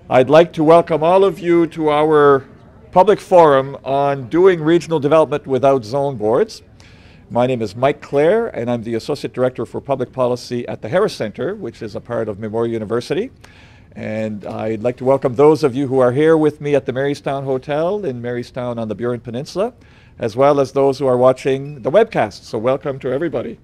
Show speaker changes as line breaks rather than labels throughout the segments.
I'd like to welcome all of you to our public forum on doing regional development without zone boards. My name is Mike Clare, and I'm the Associate Director for Public Policy at the Harris Centre, which is a part of Memorial University. And I'd like to welcome those of you who are here with me at the Marystown Hotel in Marystown on the Burin Peninsula, as well as those who are watching the webcast. So welcome to everybody.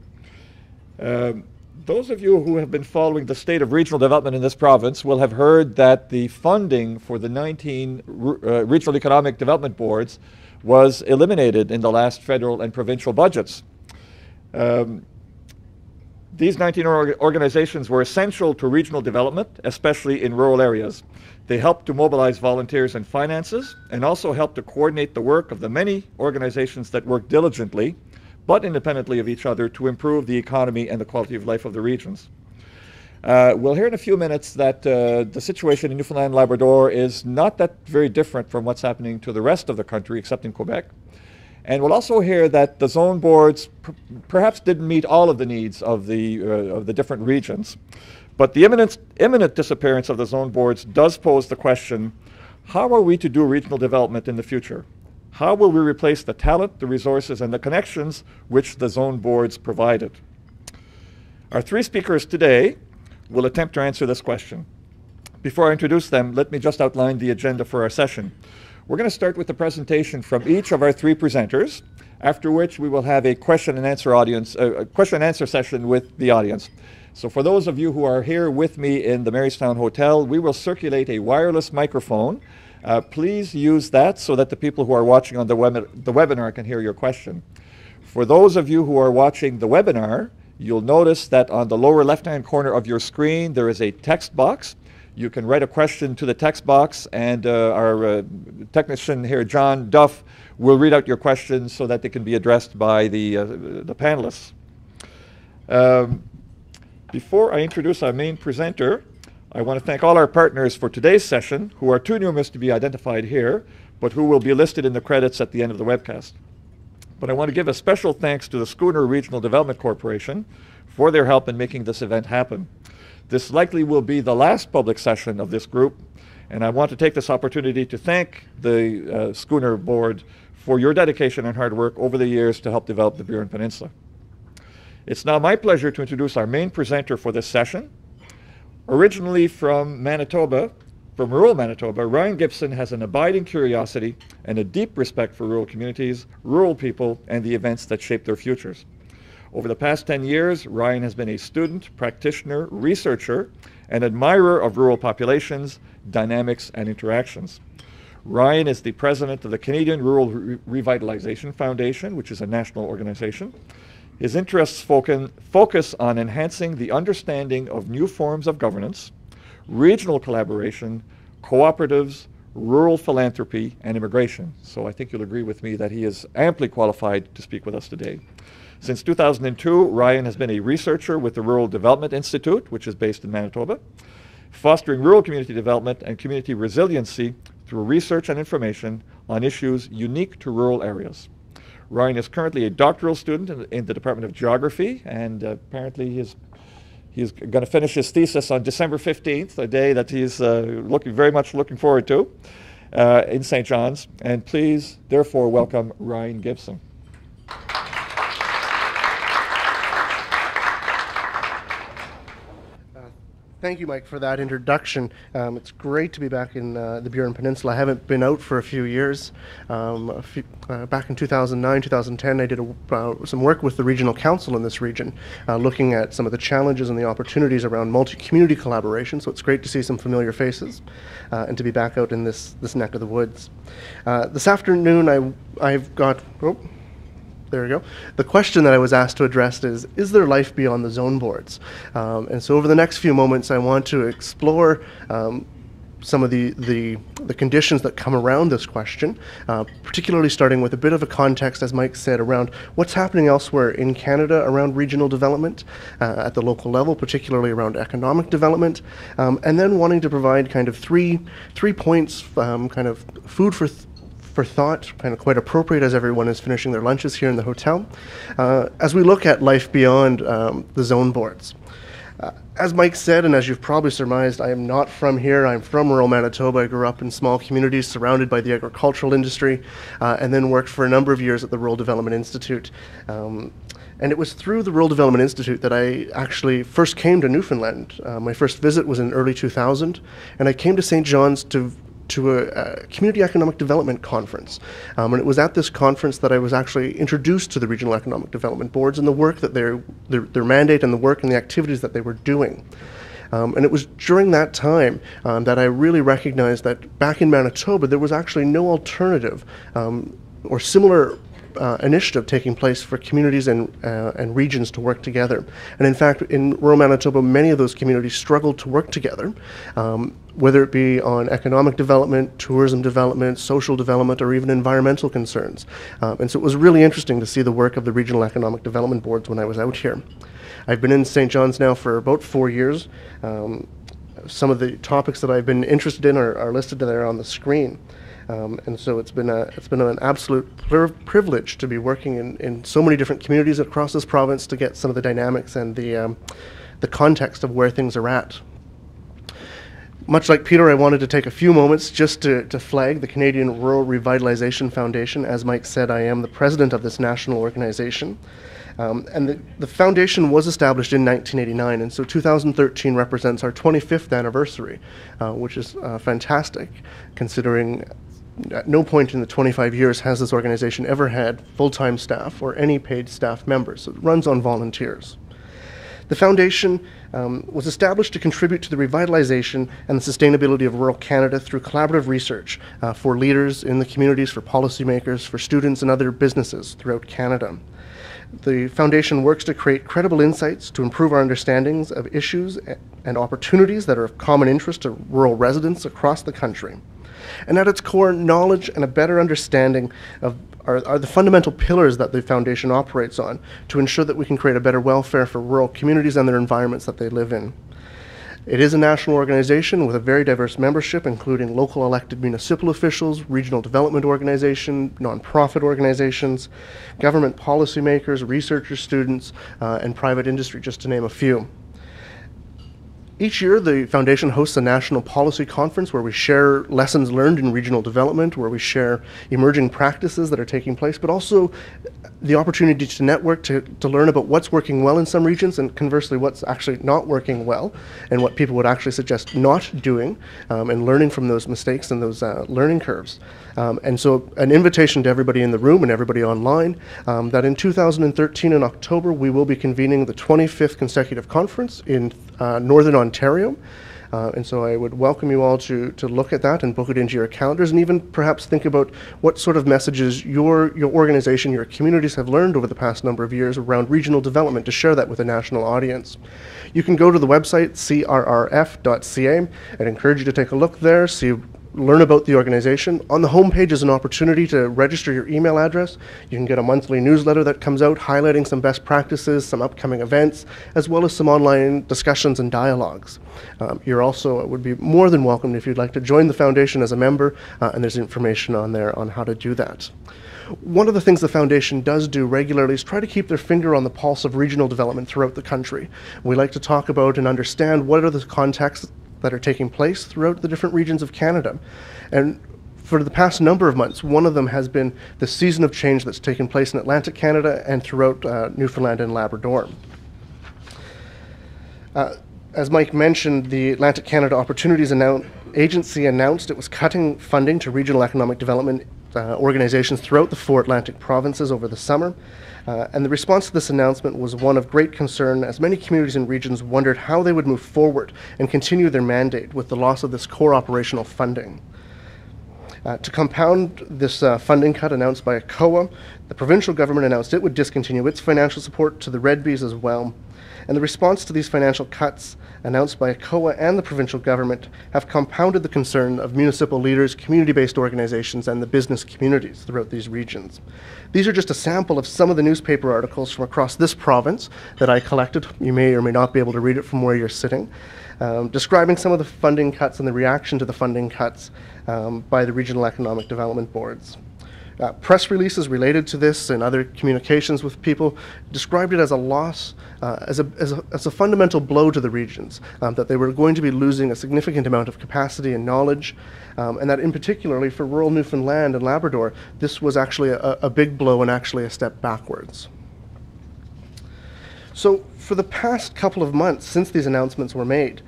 Those of you who have been following the state of regional development in this province will have heard that the funding for the 19 regional economic development boards was eliminated in the last federal and provincial budgets. These 19 organizations were essential to regional development, especially in rural areas. They helped to mobilize volunteers and finances, and also helped to coordinate the work of the many organizations that work diligently, but independently of each other, to improve the economy and the quality of life of the regions. We'll hear in a few minutes that the situation in Newfoundland and Labrador is not that very different from what's happening to the rest of the country, except in Quebec. And we'll also hear that the zone boards perhaps didn't meet all of the needs of the different regions. But the imminent disappearance of the zone boards does pose the question, how are we to do regional development in the future? How will we replace the talent, the resources, and the connections which the zone boards provided? Our three speakers today will attempt to answer this question. Before I introduce them, let me just outline the agenda for our session. We're going to start with a presentation from each of our three presenters, after which we will have a question and answer session with the audience. So for those of you who are here with me in the Marystown Hotel, we will circulate a wireless microphone. Please use that so that the people who are watching on the webinar can hear your question. For those of you who are watching the webinar, you'll notice that on the lower left-hand corner of your screen there is a text box. You can write a question to the text box, and our technician here, John Duff, will read out your questions so that they can be addressed by the panelists. Before I introduce our main presenter, I want to thank all our partners for today's session, who are too numerous to be identified here, but who will be listed in the credits at the end of the webcast. But I want to give a special thanks to the Schooner Regional Development Corporation for their help in making this event happen. This likely will be the last public session of this group, and I want to take this opportunity to thank the Schooner Board for your dedication and hard work over the years to help develop the Burin Peninsula. It's now my pleasure to introduce our main presenter for this session. Originally from Manitoba, from rural Manitoba, Ryan Gibson has an abiding curiosity and a deep respect for rural communities, rural people, and the events that shape their futures. Over the past 10 years, Ryan has been a student, practitioner, researcher, and admirer of rural populations, dynamics, and interactions. Ryan is the president of the Canadian Rural Revitalization Foundation, which is a national organization. His interests focus on enhancing the understanding of new forms of governance, regional collaboration, cooperatives, rural philanthropy, and immigration. So I think you'll agree with me that he is amply qualified to speak with us today. Since 2002, Ryan has been a researcher with the Rural Development Institute, which is based in Manitoba, fostering rural community development and community resiliency through research and information on issues unique to rural areas. Ryan is currently a doctoral student in the Department of Geography, and apparently he's going to finish his thesis on December 15th, a day that he's very much looking forward to in St. John's. And please, therefore, welcome Ryan Gibson.
Thank you, Mike, for that introduction. It's great to be back in the Burin Peninsula. I haven't been out for a few years. Back in 2009, 2010, I did some work with the Regional Council in this region, looking at some of the challenges and the opportunities around multi-community collaboration. So it's great to see some familiar faces and to be back out in this neck of the woods. This afternoon, I've got... Oh, there we go. The question that I was asked to address is there life beyond the zone boards? And so over the next few moments, I want to explore some of the conditions that come around this question, particularly starting with a bit of a context, as Mike said, around what's happening elsewhere in Canada around regional development at the local level, particularly around economic development, and then wanting to provide kind of three points, kind of food for thought, kind of quite appropriate as everyone is finishing their lunches here in the hotel, as we look at life beyond the zone boards. As Mike said, and as you've probably surmised, I am not from here. I'm from rural Manitoba. I grew up in small communities surrounded by the agricultural industry, and then worked for a number of years at the Rural Development Institute. And it was through the Rural Development Institute that I actually first came to Newfoundland. My first visit was in early 2000, and I came to St. John's to a community economic development conference. And it was at this conference that I was actually introduced to the regional economic development boards and the work that their mandate and the work and the activities that they were doing. And it was during that time that I really recognized that back in Manitoba there was actually no alternative or similar initiative taking place for communities and regions to work together. And in fact, in rural Manitoba, many of those communities struggled to work together, whether it be on economic development, tourism development, social development, or even environmental concerns. And so it was really interesting to see the work of the regional economic development boards when I was out here. I've been in St. John's now for about 4 years. Some of the topics that I've been interested in are listed there on the screen. And so it's been an absolute privilege to be working in so many different communities across this province to get some of the dynamics and the context of where things are at. Much like Peter, I wanted to take a few moments just to flag the Canadian Rural Revitalization Foundation. As Mike said, I am the president of this national organization. And the foundation was established in 1989, and so 2013 represents our 25th anniversary, which is fantastic, considering at no point in the 25 years has this organization ever had full-time staff or any paid staff members. So it runs on volunteers. The foundation was established to contribute to the revitalization and the sustainability of rural Canada through collaborative research for leaders in the communities, for policymakers, for students and other businesses throughout Canada. The foundation works to create credible insights to improve our understandings of issues and opportunities that are of common interest to rural residents across the country. And at its core, knowledge and a better understanding are the fundamental pillars that the foundation operates on to ensure that we can create a better welfare for rural communities and their environments that they live in. It is a national organization with a very diverse membership, including local elected municipal officials, regional development organizations, nonprofit organizations, government policymakers, researchers, students, and private industry, just to name a few. Each year, the foundation hosts a national policy conference where we share lessons learned in regional development, where we share emerging practices that are taking place, but also the opportunity to network, to learn about what's working well in some regions and conversely what's actually not working well and what people would actually suggest not doing, and learning from those mistakes and those learning curves. And so an invitation to everybody in the room and everybody online that in 2013 in October we will be convening the 25th consecutive conference in Northern Ontario. And so I would welcome you all to look at that and book it into your calendars and even perhaps think about what sort of messages your organization, your communities have learned over the past number of years around regional development to share that with a national audience. You can go to the website crrf.ca. I'd encourage you to take a look there, learn about the organization. On the homepage is an opportunity to register your email address. You can get a monthly newsletter that comes out highlighting some best practices, some upcoming events, as well as some online discussions and dialogues. You're also would be more than welcome if you'd like to join the foundation as a member, and there's information on there on how to do that. One of the things the foundation does do regularly is try to keep their finger on the pulse of regional development throughout the country. We like to talk about and understand what are the contexts that are taking place throughout the different regions of Canada. And for the past number of months, one of them has been the season of change that's taken place in Atlantic Canada and throughout Newfoundland and Labrador. As Mike mentioned, the Atlantic Canada Opportunities Agency announced it was cutting funding to regional economic development organizations throughout the 4 Atlantic provinces over the summer. And the response to this announcement was one of great concern as many communities and regions wondered how they would move forward and continue their mandate with the loss of this core operational funding. To compound this funding cut announced by COA, the provincial government announced it would discontinue its financial support to the Red Bees as well. And the response to these financial cuts announced by COA and the provincial government have compounded the concern of municipal leaders, community-based organizations, and the business communities throughout these regions. These are just a sample of some of the newspaper articles from across this province that I collected. You may or may not be able to read it from where you're sitting, describing some of the funding cuts and the reaction to the funding cuts by the regional economic development boards. Press releases related to this and other communications with people described it as a loss, as a fundamental blow to the regions, that they were going to be losing a significant amount of capacity and knowledge, and that in particularly for rural Newfoundland and Labrador, this was actually a big blow and actually a step backwards. So for the past couple of months since these announcements were made,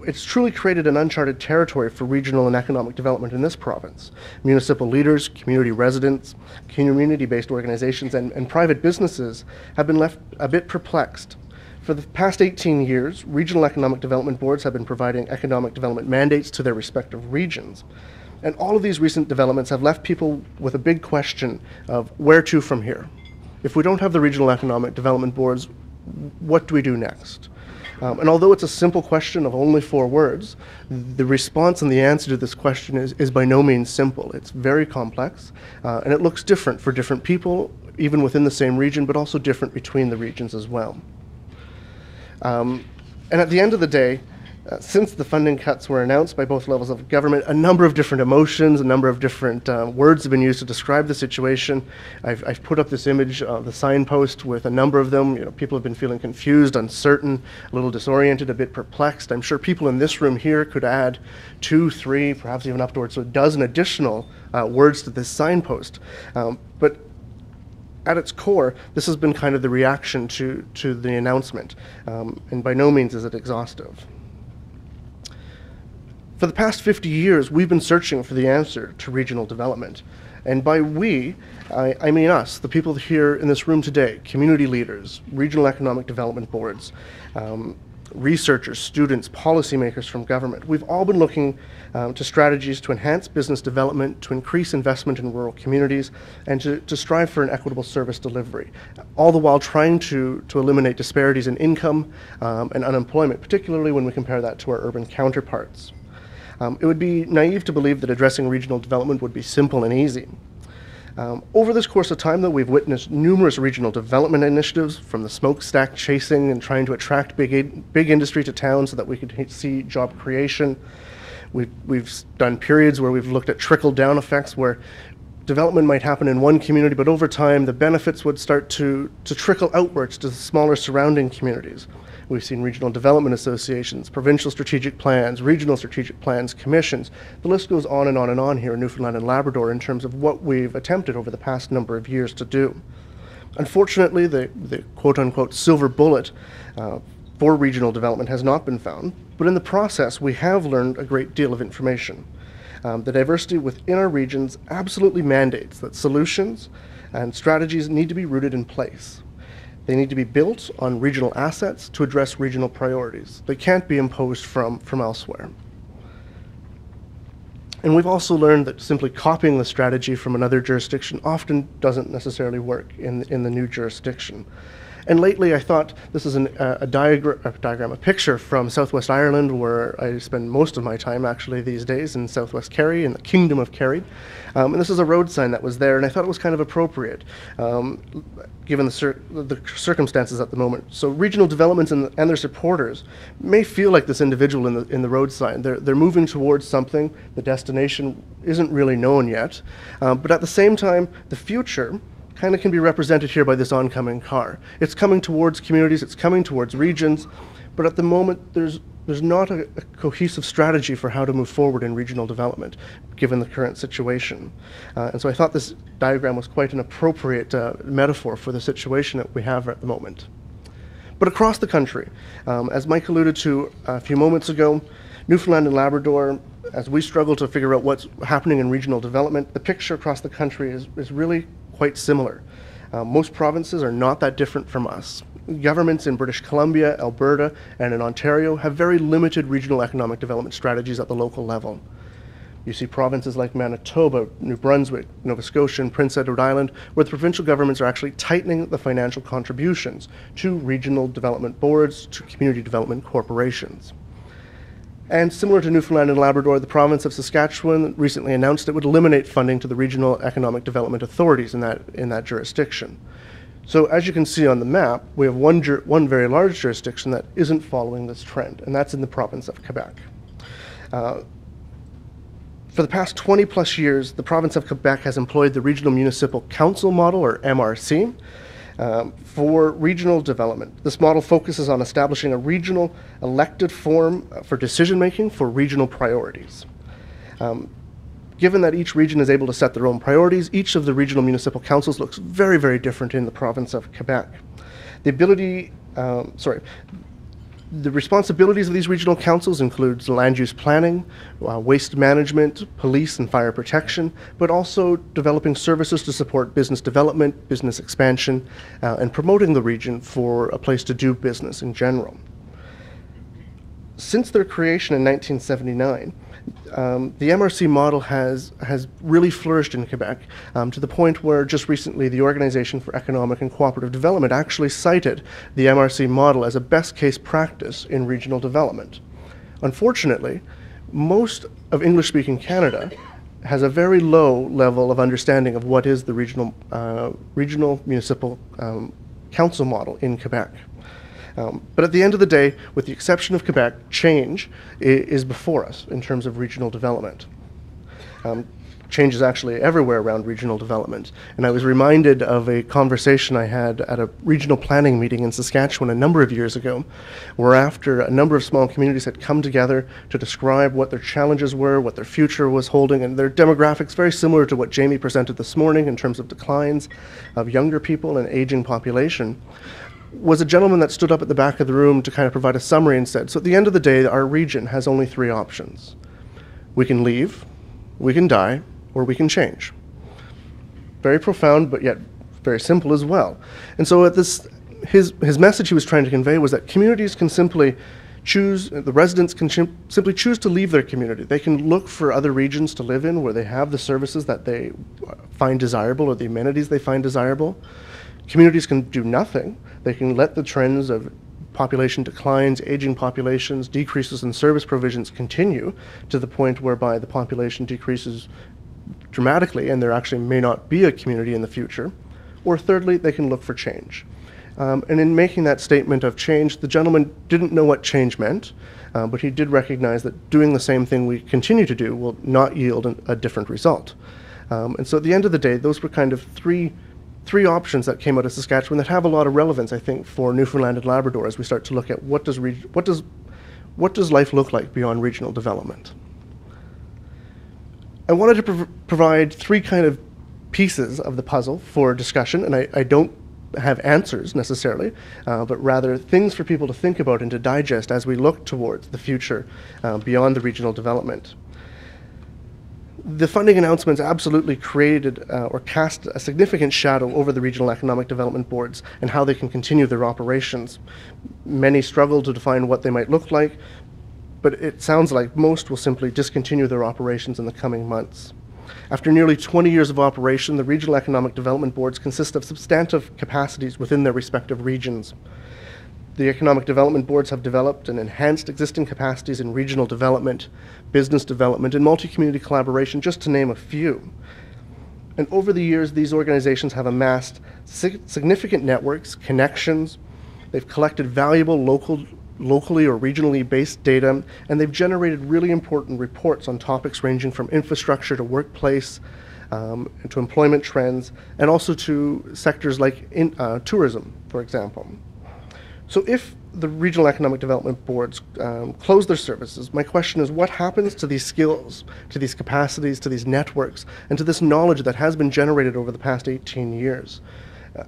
it's truly created an uncharted territory for regional and economic development in this province. Municipal leaders, community residents, community-based organizations, and private businesses have been left a bit perplexed. For the past 18 years, regional economic development boards have been providing economic development mandates to their respective regions. And all of these recent developments have left people with a big question of where to from here. If we don't have the regional economic development boards, what do we do next? And although it's a simple question of only 4 words, the response and the answer to this question is by no means simple. It's very complex, and it looks different for different people, even within the same region, but also different between the regions as well. And at the end of the day, since the funding cuts were announced by both levels of government, a number of different emotions, a number of different words have been used to describe the situation. I've put up this image of the signpost with a number of them. You know, people have been feeling confused, uncertain, a little disoriented, a bit perplexed. I'm sure people in this room here could add 2, 3, perhaps even upwards to a dozen additional words to this signpost. But at its core, this has been kind of the reaction to the announcement, and by no means is it exhaustive. For the past 50 years, we've been searching for the answer to regional development. And by we, I mean us, the people here in this room today, community leaders, regional economic development boards, researchers, students, policymakers from government. We've all been looking to strategies to enhance business development, to increase investment in rural communities, and to strive for an equitable service delivery, all the while trying to eliminate disparities in income and unemployment, particularly when we compare that to our urban counterparts. It would be naive to believe that addressing regional development would be simple and easy. Over this course of time, though, we've witnessed numerous regional development initiatives, from the smokestack chasing and trying to attract big industry to town so that we could see job creation. We've done periods where we've looked at trickle-down effects, where development might happen in one community, but over time the benefits would start to trickle outwards to the smaller surrounding communities. We've seen regional development associations, provincial strategic plans, regional strategic plans, commissions. The list goes on and on and on here in Newfoundland and Labrador in terms of what we've attempted over the past number of years to do. Unfortunately, the quote-unquote silver bullet for regional development has not been found, but in the process we have learned a great deal of information. The diversity within our regions absolutely mandates that solutions and strategies need to be rooted in place. They need to be built on regional assets to address regional priorities. They can't be imposed from elsewhere. And we've also learned that simply copying the strategy from another jurisdiction often doesn't necessarily work in the new jurisdiction. And lately I thought this is a picture from Southwest Ireland, where I spend most of my time actually these days, in Southwest Kerry, in the Kingdom of Kerry. And this is a road sign that was there, and I thought it was kind of appropriate, given the circumstances at the moment. So regional developments and their supporters may feel like this individual in the road sign. They're moving towards something. The destination isn't really known yet. But at the same time, the future kind of can be represented here by this oncoming car. It's coming towards communities, it's coming towards regions, but at the moment there's not a cohesive strategy for how to move forward in regional development, given the current situation. And so I thought this diagram was quite an appropriate metaphor for the situation that we have at the moment. But across the country, as Mike alluded to a few moments ago, Newfoundland and Labrador, as we struggle to figure out what's happening in regional development, the picture across the country is really quite similar. Most provinces are not that different from us. Governments in British Columbia, Alberta, and in Ontario have very limited regional economic development strategies at the local level. You see provinces like Manitoba, New Brunswick, Nova Scotia, and Prince Edward Island, where the provincial governments are actually tightening the financial contributions to regional development boards, to community development corporations. And similar to Newfoundland and Labrador, the province of Saskatchewan recently announced it would eliminate funding to the regional economic development authorities in that jurisdiction. So as you can see on the map, we have one very large jurisdiction that isn't following this trend, and that's in the province of Quebec. For the past 20 plus years, the province of Quebec has employed the Regional Municipal Council model, or MRC, for regional development. This model focuses on establishing a regional elected forum for decision-making for regional priorities. Given that each region is able to set their own priorities, each of the regional municipal councils looks very, very different in the province of Quebec. The responsibilities of these regional councils includes land use planning, waste management, police and fire protection, but also developing services to support business development, business expansion, and promoting the region for a place to do business in general. Since their creation in 1979, the MRC model has really flourished in Quebec to the point where just recently the Organization for Economic and Cooperative Development actually cited the MRC model as a best case practice in regional development. Unfortunately, most of English-speaking Canada has a very low level of understanding of what is the regional municipal council model in Quebec. But at the end of the day, with the exception of Quebec, change is before us in terms of regional development. Change is actually everywhere around regional development. And I was reminded of a conversation I had at a regional planning meeting in Saskatchewan a number of years ago, where after a number of small communities had come together to describe what their challenges were, what their future was holding, and their demographics very similar to what Jamie presented this morning in terms of declines of younger people and aging population, was a gentleman that stood up at the back of the room to kind of provide a summary and said, so at the end of the day, our region has only 3 options. We can leave, we can die, or we can change. Very profound, but yet very simple as well. And so at this, his message he was trying to convey was that communities can simply choose, the residents can simply choose to leave their community. They can look for other regions to live in where they have the services that they find desirable or the amenities they find desirable. Communities can do nothing. They can let the trends of population declines, aging populations, decreases in service provisions continue to the point whereby the population decreases dramatically and there actually may not be a community in the future. Or thirdly, they can look for change. And in making that statement of change, the gentleman didn't know what change meant, but he did recognize that doing the same thing we continue to do will not yield a different result. And so at the end of the day, those were kind of three options that came out of Saskatchewan that have a lot of relevance, I think, for Newfoundland and Labrador as we start to look at what does life look like beyond regional development. I wanted to provide 3 kind of pieces of the puzzle for discussion, and I don't have answers necessarily, but rather things for people to think about and to digest as we look towards the future beyond the regional development. The funding announcements absolutely created or cast a significant shadow over the regional economic development boards and how they can continue their operations. Many struggle to define what they might look like, but it sounds like most will simply discontinue their operations in the coming months. After nearly 20 years of operation, the regional economic development boards consist of substantive capacities within their respective regions. The economic development boards have developed and enhanced existing capacities in regional development, business development, and multi-community collaboration, just to name a few. And over the years, these organizations have amassed significant networks, connections, they've collected valuable locally or regionally based data, and they've generated really important reports on topics ranging from infrastructure to workplace, to employment trends, and also to sectors like tourism, for example. So if the regional economic development boards close their services, my question is, what happens to these skills, to these capacities, to these networks, and to this knowledge that has been generated over the past 18 years?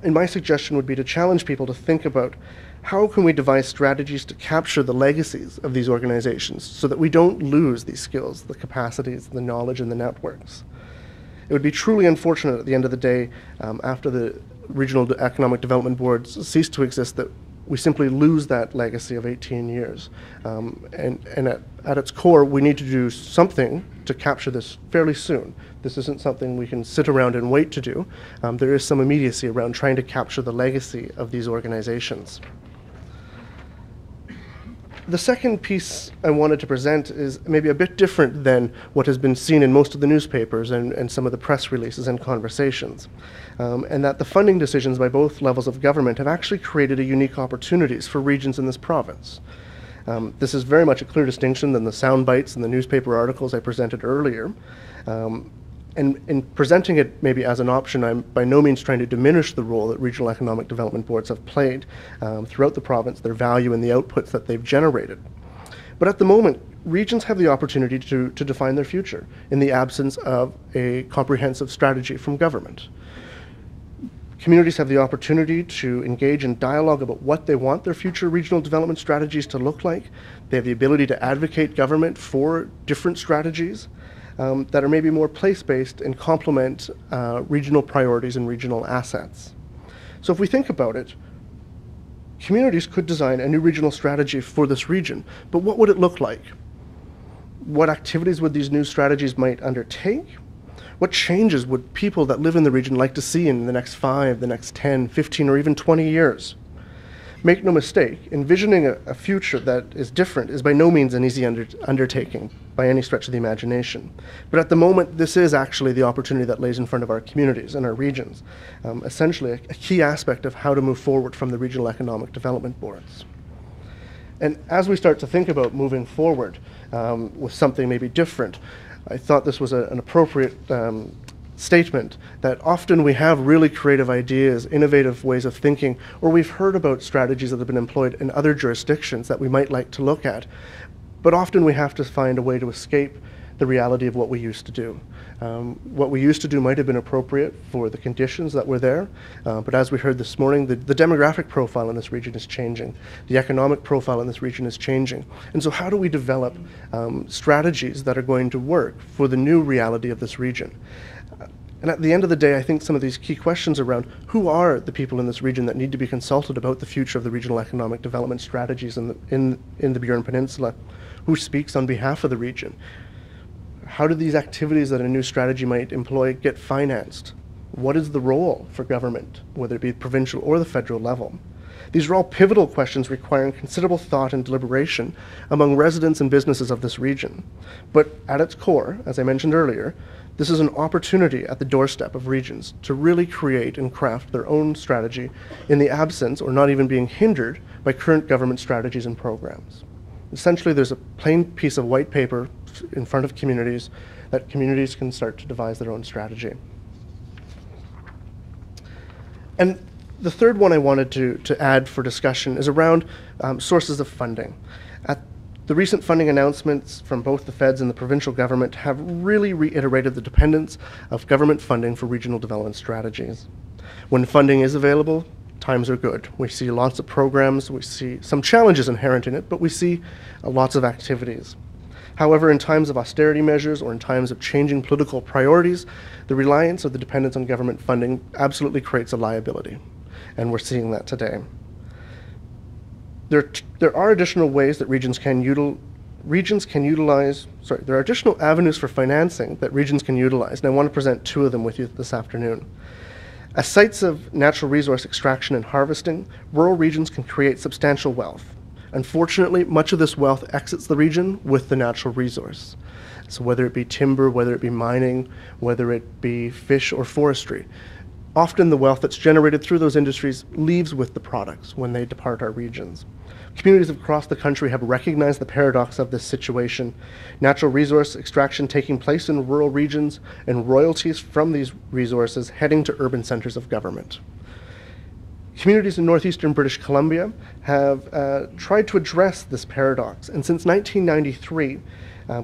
And my suggestion would be to challenge people to think about how can we devise strategies to capture the legacies of these organizations so that we don't lose these skills, the capacities, the knowledge, and the networks. It would be truly unfortunate at the end of the day, after the regional economic development boards cease to exist, that we simply lose that legacy of 18 years. And at its core, we need to do something to capture this fairly soon. This isn't something we can sit around and wait to do. There is some immediacy around trying to capture the legacy of these organizations. The second piece I wanted to present is maybe a bit different than what has been seen in most of the newspapers and some of the press releases and conversations, and that the funding decisions by both levels of government have actually created unique opportunities for regions in this province. This is very much a clear distinction than the sound bites and the newspaper articles I presented earlier. And in presenting it maybe as an option, I'm by no means trying to diminish the role that regional economic development boards have played throughout the province, their value and the outputs that they've generated. But at the moment, regions have the opportunity to define their future in the absence of a comprehensive strategy from government. Communities have the opportunity to engage in dialogue about what they want their future regional development strategies to look like. They have the ability to advocate government for different strategies that are maybe more place-based and complement regional priorities and regional assets. So if we think about it, communities could design a new regional strategy for this region, but what would it look like? What activities would these new strategies might undertake? What changes would people that live in the region like to see in the next 5, the next 10, 15, or even 20 years? Make no mistake, envisioning a future that is different is by no means an easy undertaking by any stretch of the imagination. But at the moment, this is actually the opportunity that lays in front of our communities and our regions, essentially a key aspect of how to move forward from the regional economic development boards. And as we start to think about moving forward with something maybe different, I thought this was an appropriate statement that often we have really creative ideas, innovative ways of thinking, or we've heard about strategies that have been employed in other jurisdictions that we might like to look at. But often we have to find a way to escape the reality of what we used to do. What we used to do might have been appropriate for the conditions that were there, but as we heard this morning, the demographic profile in this region is changing. The economic profile in this region is changing. And so how do we develop strategies that are going to work for the new reality of this region? And at the end of the day, I think some of these key questions around who are the people in this region that need to be consulted about the future of the regional economic development strategies in the Burin Peninsula, who speaks on behalf of the region? How do these activities that a new strategy might employ get financed? What is the role for government, whether it be provincial or the federal level? These are all pivotal questions requiring considerable thought and deliberation among residents and businesses of this region. But at its core, as I mentioned earlier, this is an opportunity at the doorstep of regions to really create and craft their own strategy in the absence or not even being hindered by current government strategies and programs. Essentially, there's a plain piece of white paper in front of communities that communities can start to devise their own strategy. And the third one I wanted to add for discussion is around sources of funding. The recent funding announcements from both the feds and the provincial government have really reiterated the dependence of government funding for regional development strategies. When funding is available, times are good. We see lots of programs, we see some challenges inherent in it, but we see lots of activities. However, in times of austerity measures or in times of changing political priorities, the reliance or the dependence on government funding absolutely creates a liability, and we're seeing that today. There are additional ways that there are additional avenues for financing that regions can utilize, and I want to present two of them with you this afternoon. As sites of natural resource extraction and harvesting, rural regions can create substantial wealth. Unfortunately, much of this wealth exits the region with the natural resource. So whether it be timber, whether it be mining, whether it be fish or forestry, often the wealth that's generated through those industries leaves with the products when they depart our regions. Communities across the country have recognized the paradox of this situation. Natural resource extraction taking place in rural regions and royalties from these resources heading to urban centers of government. Communities in northeastern British Columbia have tried to address this paradox, and since 1993,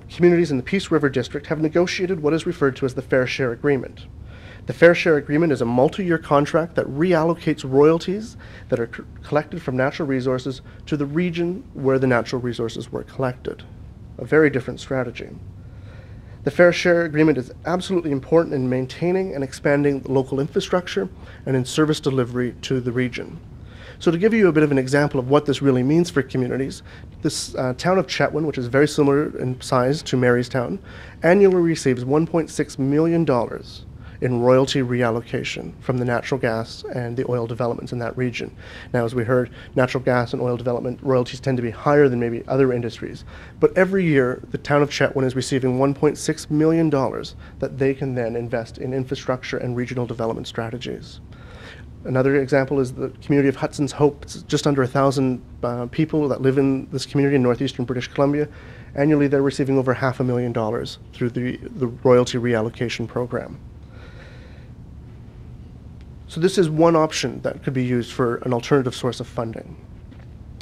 communities in the Peace River District have negotiated what is referred to as the Fair Share Agreement. The Fair Share Agreement is a multi-year contract that reallocates royalties that are collected from natural resources to the region where the natural resources were collected. A very different strategy. The Fair Share Agreement is absolutely important in maintaining and expanding the local infrastructure and in service delivery to the region. So to give you a bit of an example of what this really means for communities, this town of Chetwynd, which is very similar in size to Marystown, annually receives $1.6 million in royalty reallocation from the natural gas and the oil developments in that region. Now, as we heard, natural gas and oil development royalties tend to be higher than maybe other industries. But every year, the town of Chetwynd is receiving $1.6 million that they can then invest in infrastructure and regional development strategies. Another example is the community of Hudson's Hope. It's just under 1,000 people that live in this community in northeastern British Columbia. Annually, they're receiving over $500,000 through the royalty reallocation program. So this is one option that could be used for an alternative source of funding.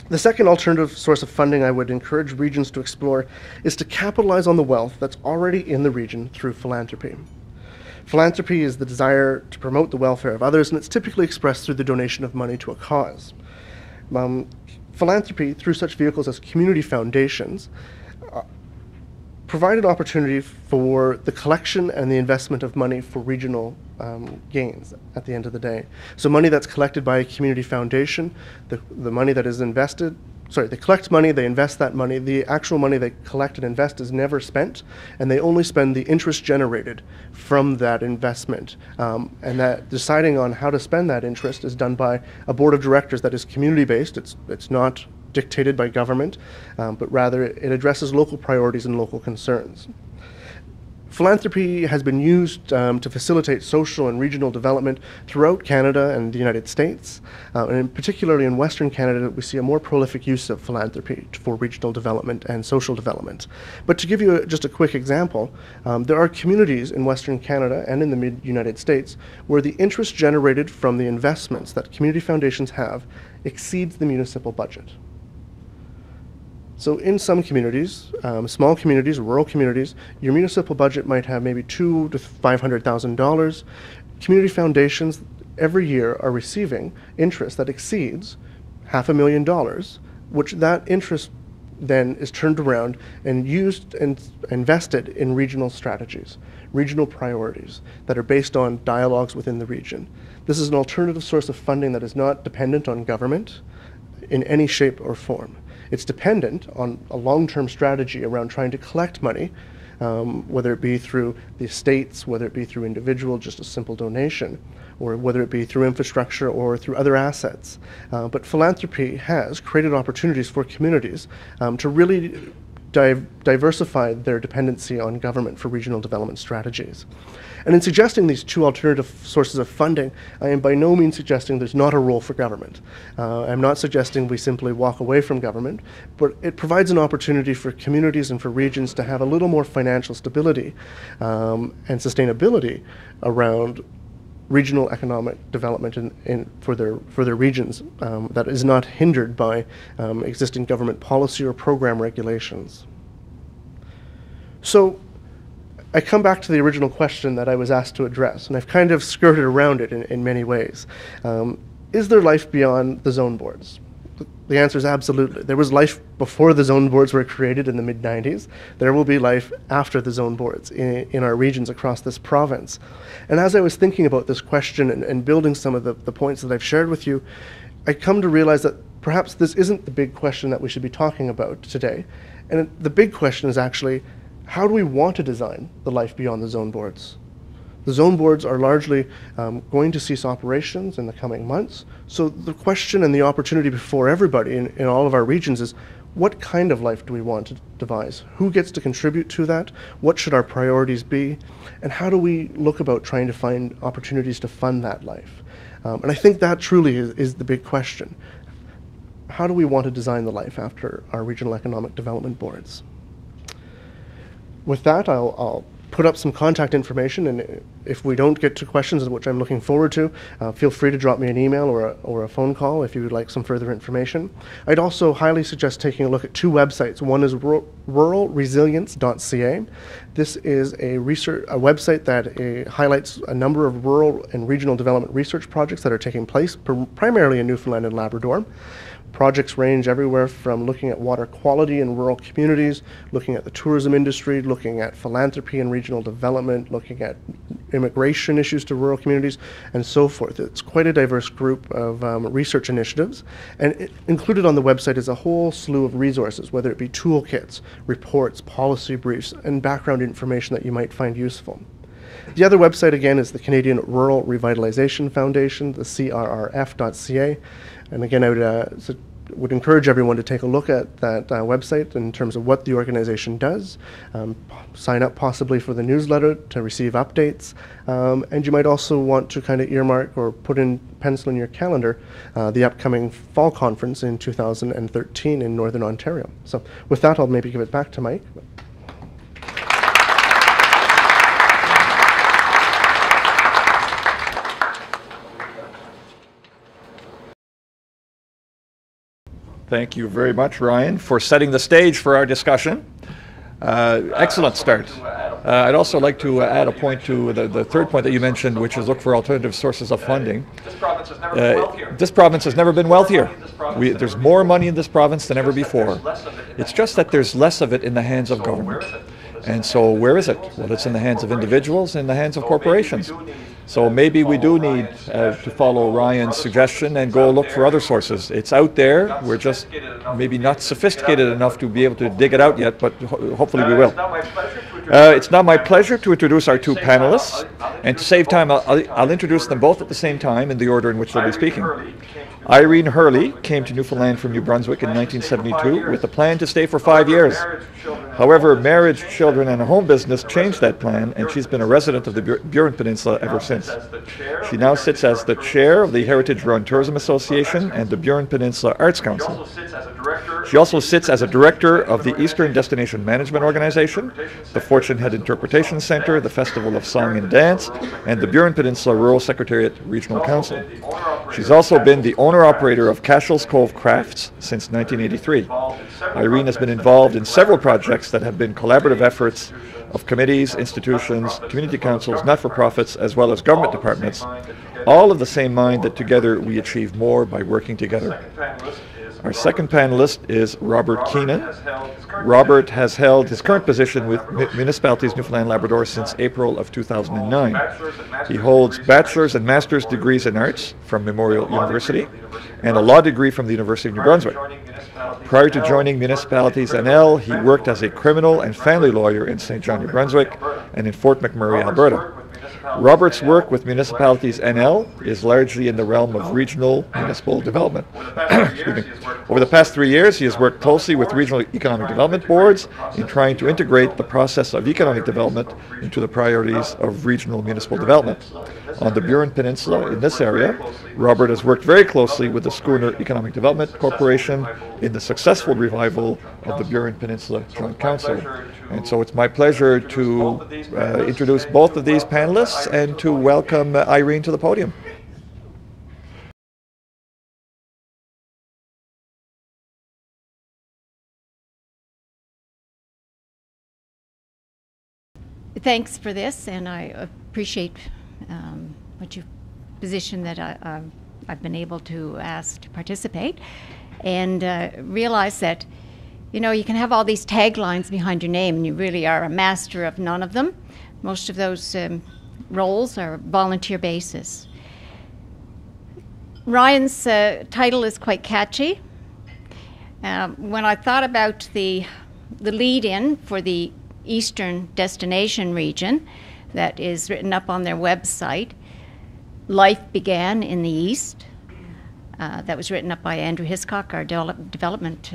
The second alternative source of funding I would encourage regions to explore is to capitalize on the wealth that's already in the region through philanthropy. Philanthropy is the desire to promote the welfare of others, and it's typically expressed through the donation of money to a cause. Philanthropy, through such vehicles as community foundations, provide an opportunity for the collection and the investment of money for regional gains at the end of the day. So money that's collected by a community foundation, the money that is invested, they collect money, they invest that money, the actual money they collect and invest is never spent, and they only spend the interest generated from that investment. And that deciding on how to spend that interest is done by a board of directors that is community-based. It's not dictated by government, but rather it addresses local priorities and local concerns. Philanthropy has been used to facilitate social and regional development throughout Canada and the United States. And particularly in Western Canada, we see a more prolific use of philanthropy for regional development and social development. But to give you just a quick example, there are communities in Western Canada and in the mid-United States where the interest generated from the investments that community foundations have exceeds the municipal budget. So in some communities, small communities, rural communities, your municipal budget might have maybe $200,000 to $500,000. Community foundations every year are receiving interest that exceeds $500,000, which that interest then is turned around and used and invested in regional strategies, regional priorities that are based on dialogues within the region. This is an alternative source of funding that is not dependent on government in any shape or form. It's dependent on a long-term strategy around trying to collect money, whether it be through the estates, whether it be through individual, just a simple donation, or whether it be through infrastructure or through other assets. But philanthropy has created opportunities for communities to really diversify their dependency on government for regional development strategies. And in suggesting these two alternative sources of funding, I am by no means suggesting there's not a role for government. I'm not suggesting we simply walk away from government, but it provides an opportunity for communities and for regions to have a little more financial stability and sustainability around regional economic development for their regions that is not hindered by existing government policy or program regulations. So I come back to the original question that I was asked to address, and I've kind of skirted around it in many ways. Is there life beyond the zone boards? The answer is absolutely. There was life before the zone boards were created in the mid-90s. There will be life after the zone boards in our regions across this province. And as I was thinking about this question and building some of the points that I've shared with you, I come to realize that perhaps this isn't the big question that we should be talking about today. And the big question is actually, how do we want to design the life beyond the zone boards? The zone boards are largely going to cease operations in the coming months. So the question and the opportunity before everybody in all of our regions is, what kind of life do we want to devise? Who gets to contribute to that? What should our priorities be? And how do we look about trying to find opportunities to fund that life? And I think that truly is the big question. How do we want to design the life after our regional economic development boards? With that, I'll put up some contact information, and if we don't get to questions, which I'm looking forward to, feel free to drop me an email or a phone call if you would like some further information. I'd also highly suggest taking a look at two websites. One is ruralresilience.ca. This is a website that highlights a number of rural and regional development research projects that are taking place, primarily in Newfoundland and Labrador. Projects range everywhere from looking at water quality in rural communities, looking at the tourism industry, looking at philanthropy and regional development, looking at immigration issues to rural communities, and so forth. It's quite a diverse group of research initiatives, and included on the website is a whole slew of resources, whether it be toolkits, reports, policy briefs, and background information that you might find useful. The other website, again, is the Canadian Rural Revitalization Foundation, the CRRF.ca. And again, I would would encourage everyone to take a look at that website in terms of what the organization does, sign up possibly for the newsletter to receive updates, and you might also want to kind of earmark or put in pencil in your calendar the upcoming fall conference in 2013 in Northern Ontario. So with that, I'll maybe give it back to Mike.
Thank you very much, Ryan, for setting the stage for our discussion. Excellent start. I'd also like to add a point to the third point that you mentioned, which is look for alternative sources of funding. This province has never been wealthier. There's more money in this province than ever before. It's just that there's less of it in the hands of government. And so where is it? Well, it's in the hands of individuals, in the hands of corporations. So maybe we do need to follow Ryan's suggestion and go look for other sources. It's out there. We're just maybe not sophisticated enough to be able to dig it out yet, but hopefully we will. It's now my pleasure to introduce our two panelists. And to save time, I'll introduce them both at the same time in the order in which they'll be speaking. Irene Hurley came to Newfoundland from New Brunswick in 1972 with a plan to stay for 5 years. However, marriage, children, and a home business changed that plan, and she's been a resident of the Burin Peninsula ever since. She now sits as the chair of the Heritage Run Tourism Association and the Burin Peninsula Arts Council. She also sits as a director of the Eastern Destination Management Organization, the Fortune Head Interpretation Center, the Festival of Song and Dance, and the Burin Peninsula Rural Secretariat Regional Council. She's also been the owner-operator of Cashels Cove Crafts since 1983. Irene has been involved in several projects that have been collaborative efforts of committees, institutions, community councils, not-for-profits, as well as government departments, all of the same mind that together we achieve more by working together. Our second panelist is Robert Keenan. Robert has held his current position with Municipalities Newfoundland and Labrador since April of 2009. He holds bachelor's and master's degrees in arts from Memorial University and a law degree from the University of New Brunswick. Prior to joining Municipalities NL, he worked as a criminal and family lawyer in St. John, New Brunswick, and in Fort McMurray, Alberta. Robert's work with Municipalities NL is largely in the realm of regional municipal development. Over the past 3 years, he has worked closely with regional economic development boards in trying to integrate the process of economic development into the priorities of regional municipal development. On the Burin Peninsula in this area, Robert has worked very closely with the Schooner Economic Development Corporation in the successful revival of the Burin Peninsula Joint Council. And so it's my pleasure to introduce both of these panelists and to welcome Irene to the podium.
Thanks for this, and I appreciate what you've positioned that I've been able to ask to participate, and realize that you can have all these taglines behind your name, and you really are a master of none of them. Most of those roles are volunteer basis. Ryan's title is quite catchy. When I thought about the lead-in for the Eastern Destination region that is written up on their website, Life Began in the East. That was written up by Andrew Hiscock, our development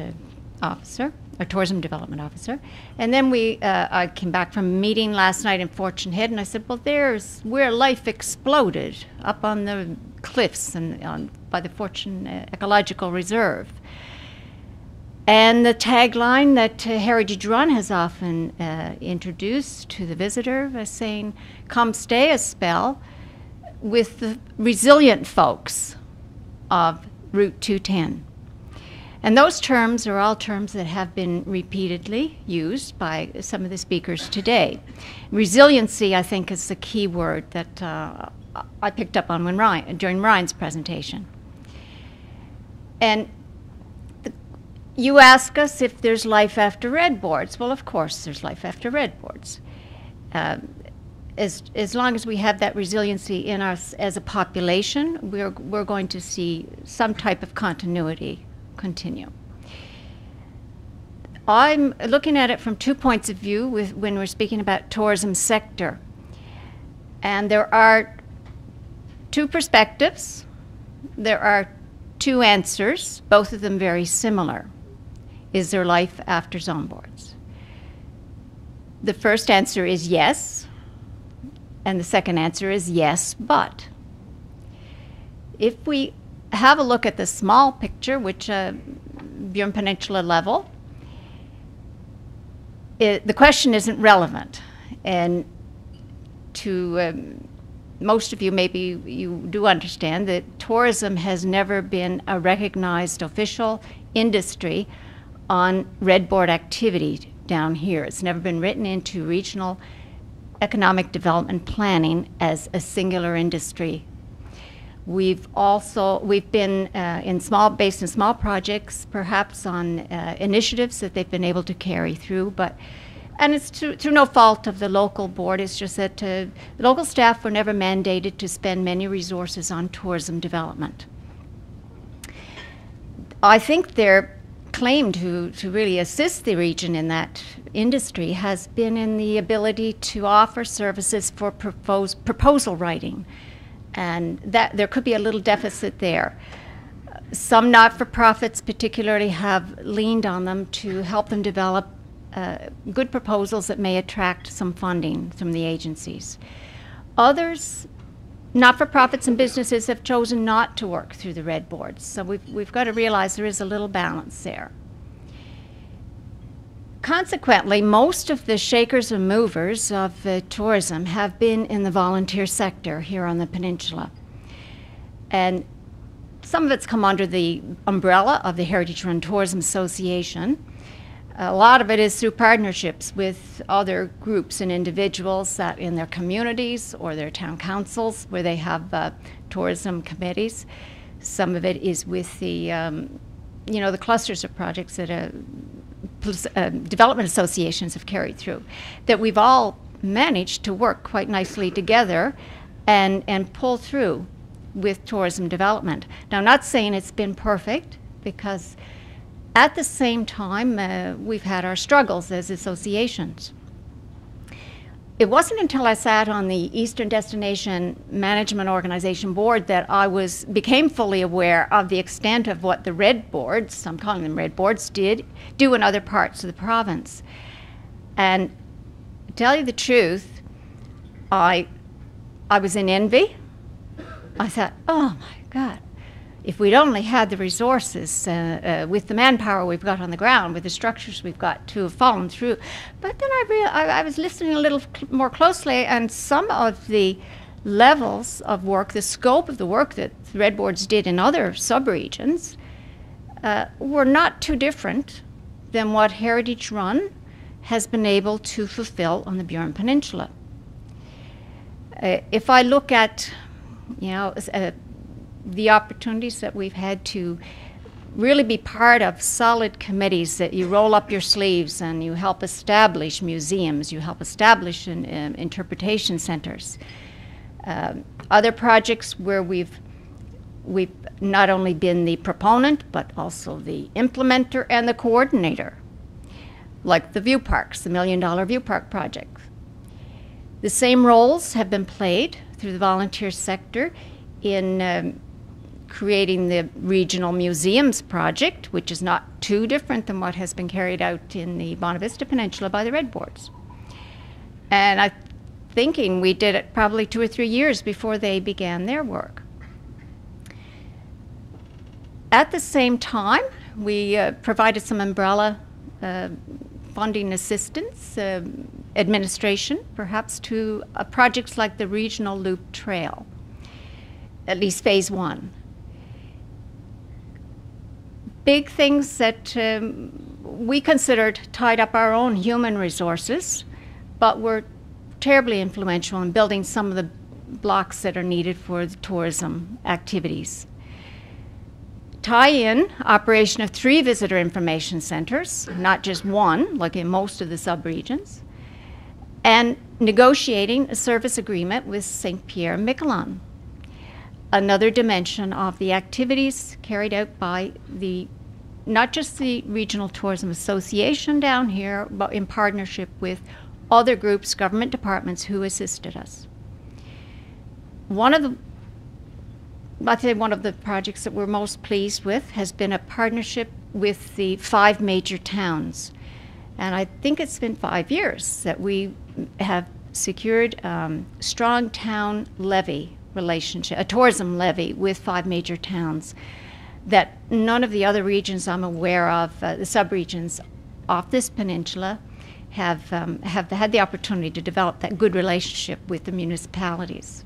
officer, our tourism development officer. And then I came back from a meeting last night in Fortune Head, and I said, well, there's where life exploded, up on the cliffs and by the Fortune Ecological Reserve. And the tagline that Heritage Run has often introduced to the visitor was saying, come stay a spell with the resilient folks of Route 210. And those terms are all terms that have been repeatedly used by some of the speakers today. Resiliency, I think, is the key word that I picked up on during Ryan's presentation. And you ask us if there's life after red boards. Well, of course there's life after red boards. As long as we have that resiliency in us as a population, we're going to see some type of continuity continue. I'm looking at it from 2 points of view when we're speaking about tourism sector. And there are two perspectives. There are two answers, both of them very similar. Is there life after zone boards? The first answer is yes, and the second answer is yes, but. If we have a look at the small picture, which Burin Peninsula level, the question isn't relevant. And to most of you, maybe you do understand that tourism has never been a recognized official industry on red board activity down here. It's never been written into regional economic development planning as a singular industry. We've been based in small projects, perhaps on initiatives that they've been able to carry through, and it's through no fault of the local board. It's just that the local staff were never mandated to spend many resources on tourism development. I think their claim to really assist the region in that industry has been in the ability to offer services for proposal writing, and that there could be a little deficit there. Some not-for-profits particularly have leaned on them to help them develop good proposals that may attract some funding from the agencies. Others, not-for-profits and businesses, have chosen not to work through the red boards, so we've got to realize there is a little balance there. Consequently, most of the shakers and movers of tourism have been in the volunteer sector here on the peninsula. And some of it's come under the umbrella of the Heritage Run Tourism Association. A lot of it is through partnerships with other groups and individuals that in their communities or their town councils where they have tourism committees. Some of it is with the, the clusters of projects that development associations have carried through, that we've all managed to work quite nicely together and pull through with tourism development. Now, I'm not saying it's been perfect, because at the same time, we've had our struggles as associations. It wasn't until I sat on the Eastern Destination Management Organization Board that I became fully aware of the extent of what the red boards, I'm calling them red boards, do in other parts of the province. And to tell you the truth, I was in envy. I thought, oh my God, if we'd only had the resources with the manpower we've got on the ground, with the structures we've got, to have fallen through. But then I was listening a little more closely, and some of the levels of work, the scope of the work that the red boards did in other subregions were not too different than what Heritage Run has been able to fulfill on the Burin Peninsula. If I look at, the opportunities that we've had to really be part of solid committees, that you roll up your sleeves and you help establish museums, you help establish interpretation centers. Other projects where we've not only been the proponent, but also the implementer and the coordinator, like the view parks, the $1 Million View Park project. The same roles have been played through the volunteer sector in creating the Regional Museums Project, which is not too different than what has been carried out in the Bonavista Peninsula by the red boards. And I'm thinking we did it probably 2 or 3 years before they began their work. At the same time, we provided some umbrella funding assistance, administration, perhaps, to projects like the Regional Loop Trail, at least phase 1. Big things that we considered tied up our own human resources, but were terribly influential in building some of the blocks that are needed for the tourism activities. Tie-in operation of 3 visitor information centers, not just one, like in most of the subregions, and negotiating a service agreement with St. Pierre and Miquelon. Another dimension of the activities carried out by not just the Regional Tourism Association down here, but in partnership with other groups, government departments who assisted us. One of the I'd say one of the projects that we're most pleased with has been a partnership with the 5 major towns. And I think it's been 5 years that we have secured strong town levy relationship, a tourism levy with 5 major towns that none of the other regions I'm aware of, the sub-regions off this peninsula, have had the opportunity to develop that good relationship with the municipalities.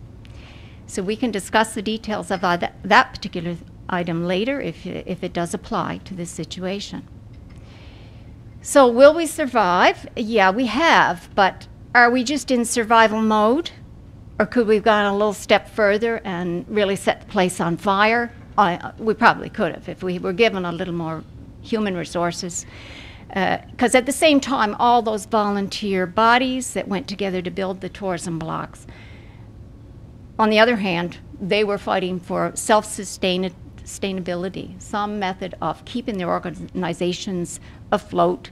So we can discuss the details of that particular item later if it does apply to this situation. So will we survive? Yeah, we have, but are we just in survival mode? Or could we have gone a little step further and really set the place on fire? We probably could have if we were given a little more human resources. Because at the same time, all those volunteer bodies that went together to build the tourism blocks, on the other hand, they were fighting for self-sustainability, some method of keeping their organizations afloat,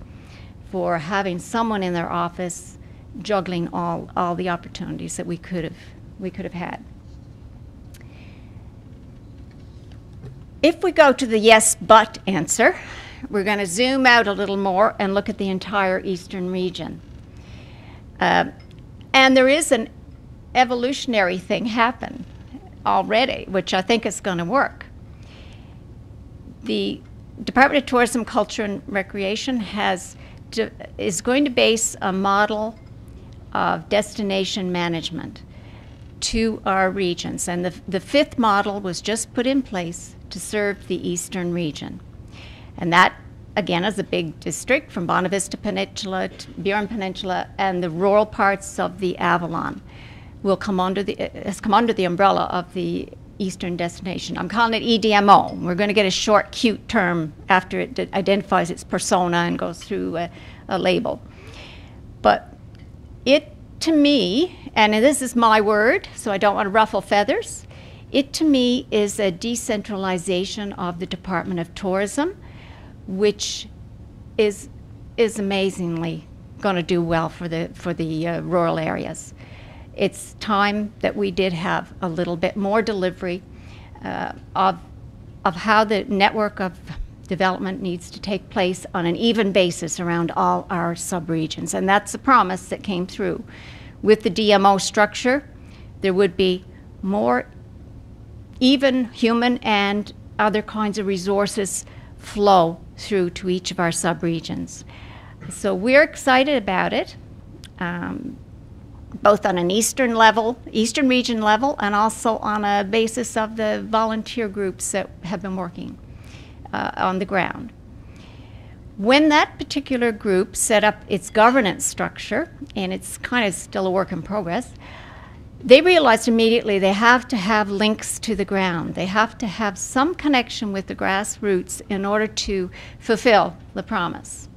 for having someone in their office juggling all the opportunities that we could have had. If we go to the yes but answer, we're going to zoom out a little more and look at the entire eastern region. And there is an evolutionary thing happen already, which I think is going to work. The Department of Tourism, Culture and Recreation is going to base a model of destination management to our regions. And the 5th model was just put in place to serve the eastern region. And that, again, is a big district from Bonavista Peninsula to Burin Peninsula and the rural parts of the Avalon has come under the umbrella of the Eastern Destination. I'm calling it EDMO. We're going to get a short, cute term after it identifies its persona and goes through a label. But it, to me, and this is my word, so I don't want to ruffle feathers, it to me is a decentralization of the Department of Tourism, which is amazingly going to do well for the rural areas. It's time that we did have a little bit more delivery of how the network of development needs to take place on an even basis around all our subregions. And that's the promise that came through. With the DMO structure, there would be more even human and other kinds of resources flow through to each of our subregions. So we're excited about it. Both on an eastern region level, and also on a basis of the volunteer groups that have been working on the ground. When that particular group set up its governance structure, and it's kind of still a work in progress, they realized immediately they have to have links to the ground. They have to have some connection with the grassroots in order to fulfill the promise.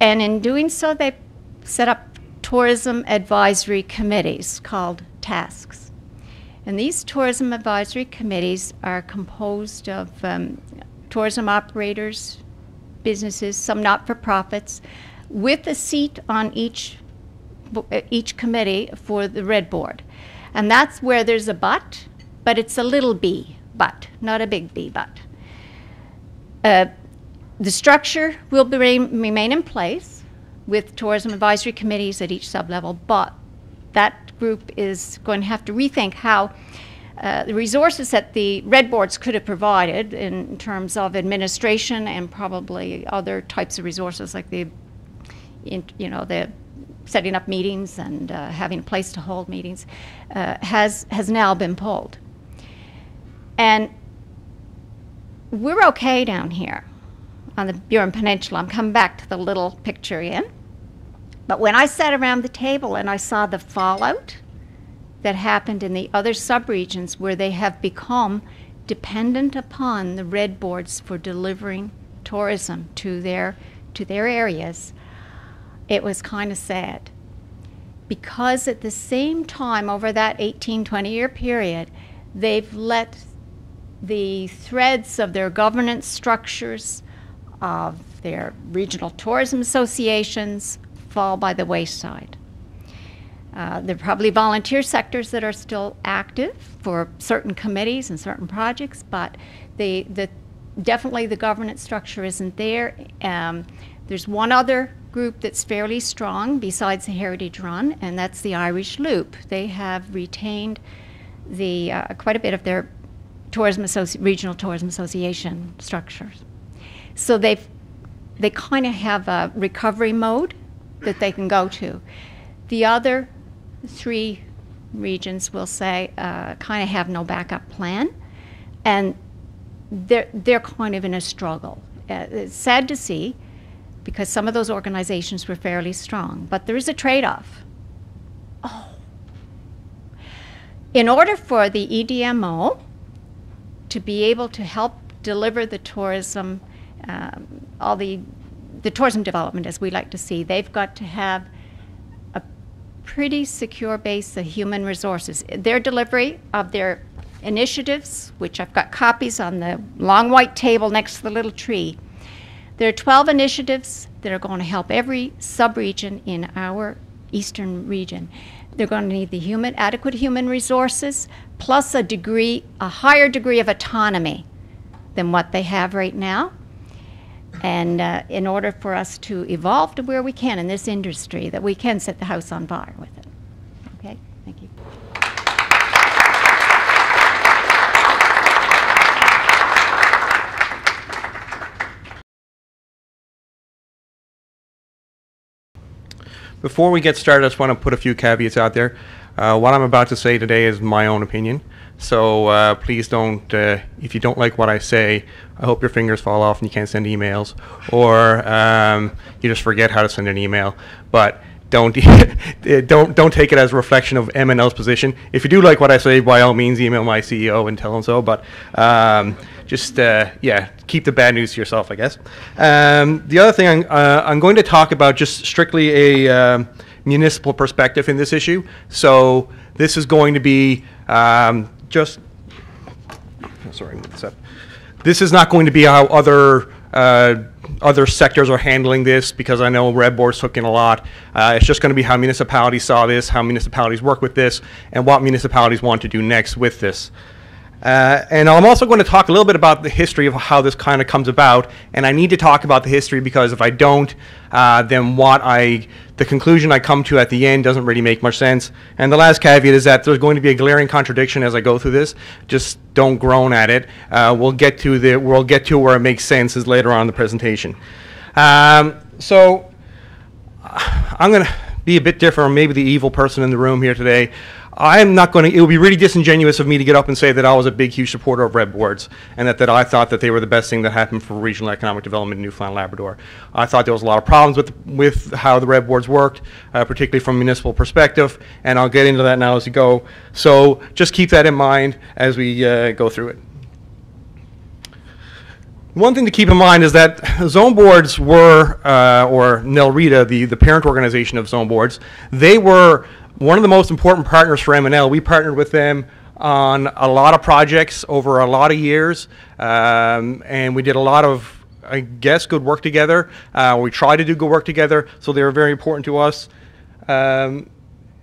And in doing so, they set up tourism advisory committees called tasks. And these tourism advisory committees are composed of tourism operators, businesses, some not-for-profits, with a seat on each committee for the red board. And that's where there's a but it's a little b but, not a big B but. The structure will remain in place with tourism advisory committees at each sub-level, but that group is going to have to rethink how the resources that the red boards could have provided in terms of administration and probably other types of resources like the setting up meetings and having a place to hold meetings has now been pulled. And we're okay down here on the Burin Peninsula. I'm coming back to the little picture in. But when I sat around the table and I saw the fallout that happened in the other subregions where they have become dependent upon the red boards for delivering tourism to their areas, it was kind of sad. Because at the same time, over that 18-20-year period, they've let the threads of their governance structures, of their regional tourism associations, fall by the wayside. There are probably volunteer sectors that are still active for certain committees and certain projects, but definitely the governance structure isn't there. There's one other group that's fairly strong besides the Heritage Run, and that's the Irish Loop. They have retained quite a bit of their regional tourism association structures. So they kind of have a recovery mode that they can go to. The other 3 regions, will say, kind of have no backup plan, and they're kind of in a struggle. It's sad to see, because some of those organizations were fairly strong, but there is a trade-off. In order for the EDMO to be able to help deliver the tourism, all the tourism development as we like to see, they've got to have a pretty secure base of human resources. Their delivery of their initiatives, which I've got copies on the long white table next to the little tree. There are 12 initiatives that are going to help every sub-region in our eastern region. They're going to need the adequate human resources, plus a higher degree of autonomy than what they have right now. And in order for us to evolve to where we can in this industry, that we can set the house on fire with it. Okay, thank you.
Before we get started, I just want to put a few caveats out there. What I'm about to say today is my own opinion. So please don't, if you don't like what I say, I hope your fingers fall off and you can't send emails, or you just forget how to send an email. But don't don't take it as a reflection of MNL's position. If you do like what I say, by all means, email my CEO and tell him so. But yeah, keep the bad news to yourself, I guess. The other thing I'm going to talk about, just strictly a municipal perspective in this issue. So this is going to be this is not going to be how other sectors are handling this, because I know Red Board's took in a lot. It's just going to be how municipalities saw this, how municipalities work with this, and what municipalities want to do next with this. And I'm also going to talk a little bit about the history of how this kind of comes about, and I need to talk about the history, because if I don't, then the conclusion I come to at the end doesn't really make much sense. And the last caveat is that there's going to be a glaring contradiction as I go through this. Just don't groan at it. We'll get to where it makes sense is later on in the presentation. So I'm going to be a bit different, or maybe the evil person in the room here today. I'm not going to, it would be really disingenuous of me to get up and say that I was a big, huge supporter of Red Boards, and that I thought that they were the best thing that happened for regional economic development in Newfoundland and Labrador. I thought there was a lot of problems with how the Red Boards worked, particularly from a municipal perspective, and I'll get into that now as we go. So just keep that in mind as we go through it. One thing to keep in mind is that zone boards were, or NELREDA, the parent organization of zone boards, they were one of the most important partners for MNL. We partnered with them on a lot of projects over a lot of years, and we did a lot of, I guess, good work together. We tried to do good work together, so they were very important to us. And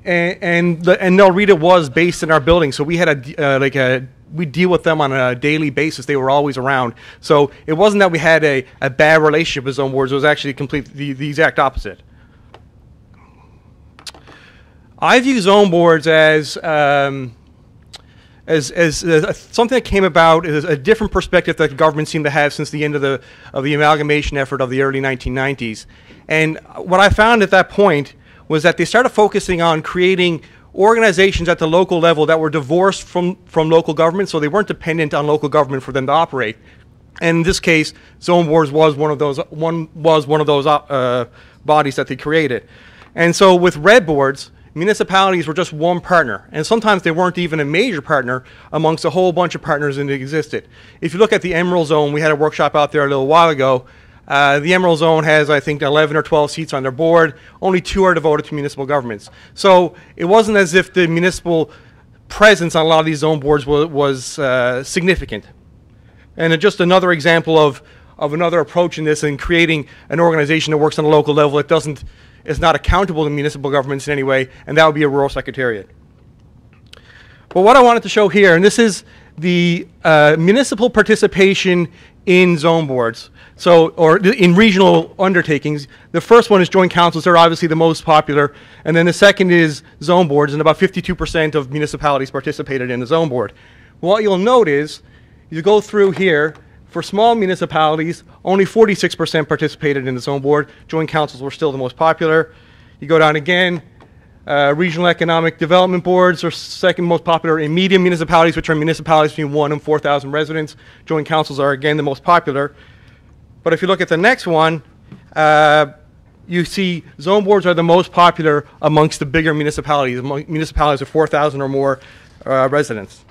NELREDA was based in our building, so we had we deal with them on a daily basis. They were always around. So it wasn't that we had a bad relationship with zone boards. It was actually the exact opposite. I view zone boards as something that came about, as a different perspective that the government seemed to have since the end of the amalgamation effort of the early 1990s. And what I found at that point was that they started focusing on creating organizations at the local level that were divorced from local government, so they weren't dependent on local government for them to operate. And in this case, zone boards was one of those bodies that they created. And so with Red Boards, municipalities were just one partner, and sometimes they weren't even a major partner amongst a whole bunch of partners that existed. If you look at the Emerald Zone, we had a workshop out there a little while ago. The Emerald Zone has, I think, 11 or 12 seats on their board. Only 2 are devoted to municipal governments. So it wasn't as if the municipal presence on a lot of these zone boards was significant. And just another example of another approach in this, and creating an organization that works on a local level. It is not accountable to municipal governments in any way, and that would be a rural secretariat. But what I wanted to show here, and this is the municipal participation in zone boards, or in regional undertakings. The first one is joint councils. They're obviously the most popular. And then the second is zone boards, and about 52% of municipalities participated in the zone board. What you'll note is, you go through here, for small municipalities, only 46% participated in the zone board. Joint councils were still the most popular. You go down again, regional economic development boards are second most popular in medium municipalities, which are municipalities between 1 and 4,000 residents. Joint councils are again the most popular. But if you look at the next one, you see zone boards are the most popular amongst the bigger municipalities, municipalities of 4,000 or more residents.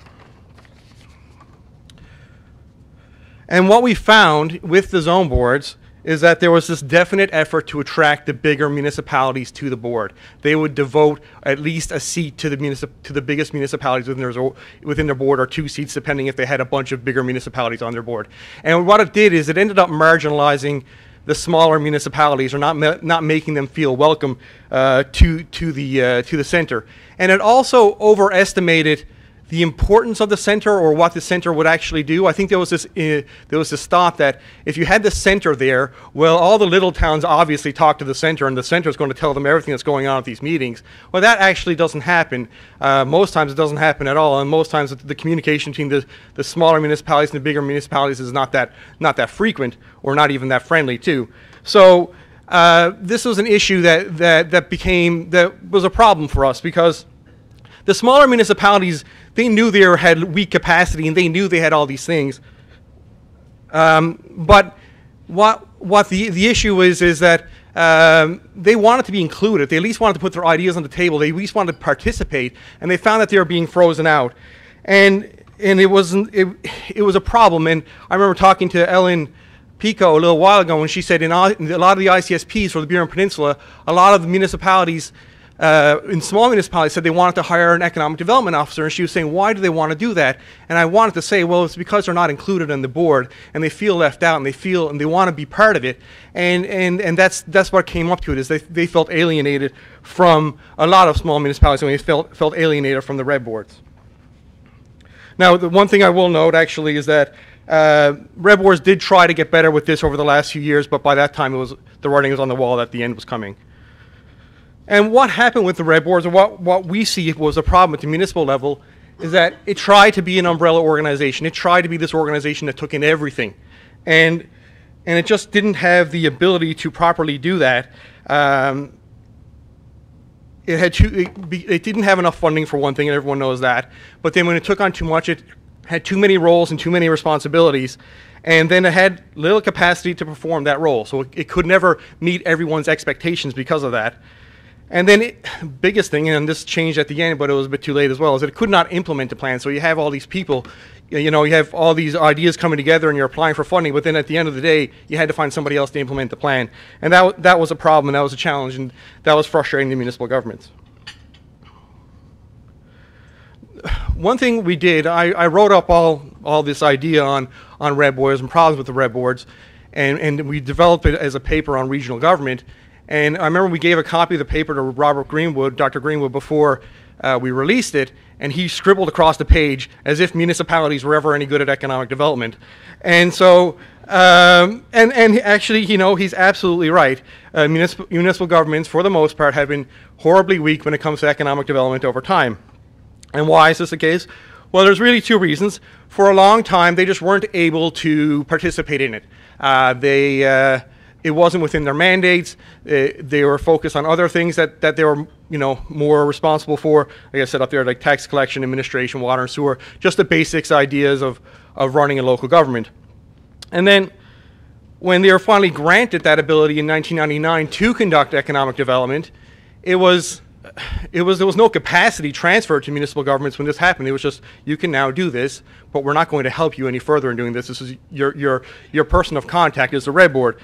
And what we found with the zone boards is that there was this definite effort to attract the bigger municipalities to the board. They would devote at least a seat to the biggest municipalities within their board, or 2 seats, depending if they had a bunch of bigger municipalities on their board. And what it did is it ended up marginalizing the smaller municipalities, or not making them feel welcome to the center. And it also overestimated the importance of the center, or what the center would actually do. I think there was this thought that if you had the center there, well, all the little towns obviously talk to the center, and the center is going to tell them everything that's going on at these meetings. Well, that actually doesn't happen. Most times it doesn't happen at all, and most times the communication between the smaller municipalities and the bigger municipalities is not that frequent, or not even that friendly too. So this was an issue that was a problem for us, because the smaller municipalities, they knew they had weak capacity, and they knew they had all these things. But what the issue is that they wanted to be included. They at least wanted to put their ideas on the table. They at least wanted to participate, and they found that they were being frozen out. And it was a problem. And I remember talking to Ellen Pico a little while ago, and she said in a lot of the ICSPs for the Burin Peninsula, a lot of the municipalities, in small municipalities, said they wanted to hire an economic development officer, and she was saying, why do they want to do that? And I wanted to say, well, it's because they're not included in the board, and they feel left out, and they want to be part of it, and that's what came up to it, is they felt alienated from a lot of small municipalities, and they felt alienated from the red boards. Now, the one thing I will note actually is that red boards did try to get better with this over the last few years, but by that time the writing was on the wall that the end was coming. And what happened with the red boards, or what we see was a problem at the municipal level, is that it tried to be an umbrella organization. It tried to be this organization that took in everything. And it just didn't have the ability to properly do that. It didn't have enough funding, for one thing, and everyone knows that. But then when it took on too much, it had too many roles and too many responsibilities. And then it had little capacity to perform that role. So it could never meet everyone's expectations because of that. And then biggest thing, and this changed at the end, but it was a bit too late as well, is that it could not implement the plan. So you have all these people, you have all these ideas coming together, and you're applying for funding, but then at the end of the day, you had to find somebody else to implement the plan. And that was a problem, and that was a challenge, and that was frustrating the municipal governments. One thing we did, I wrote up all this idea on red boards and problems with the red boards, and we developed it as a paper on regional government. And I remember we gave a copy of the paper to Robert Greenwood, Dr. Greenwood, before we released it, and he scribbled across the page as if municipalities were ever any good at economic development. And so, and actually, he's absolutely right. Municipal governments, for the most part, have been horribly weak when it comes to economic development over time. And why is this the case? Well, there's really 2 reasons. For a long time, they just weren't able to participate in it. It wasn't within their mandates. They were focused on other things that they were, more responsible for. Like I said up there, like tax collection, administration, water and sewer, just the basics ideas of running a local government. And then when they were finally granted that ability in 1999 to conduct economic development, there was no capacity transferred to municipal governments when this happened. It was just, you can now do this, but we're not going to help you any further in doing this. This is your person of contact is the red board.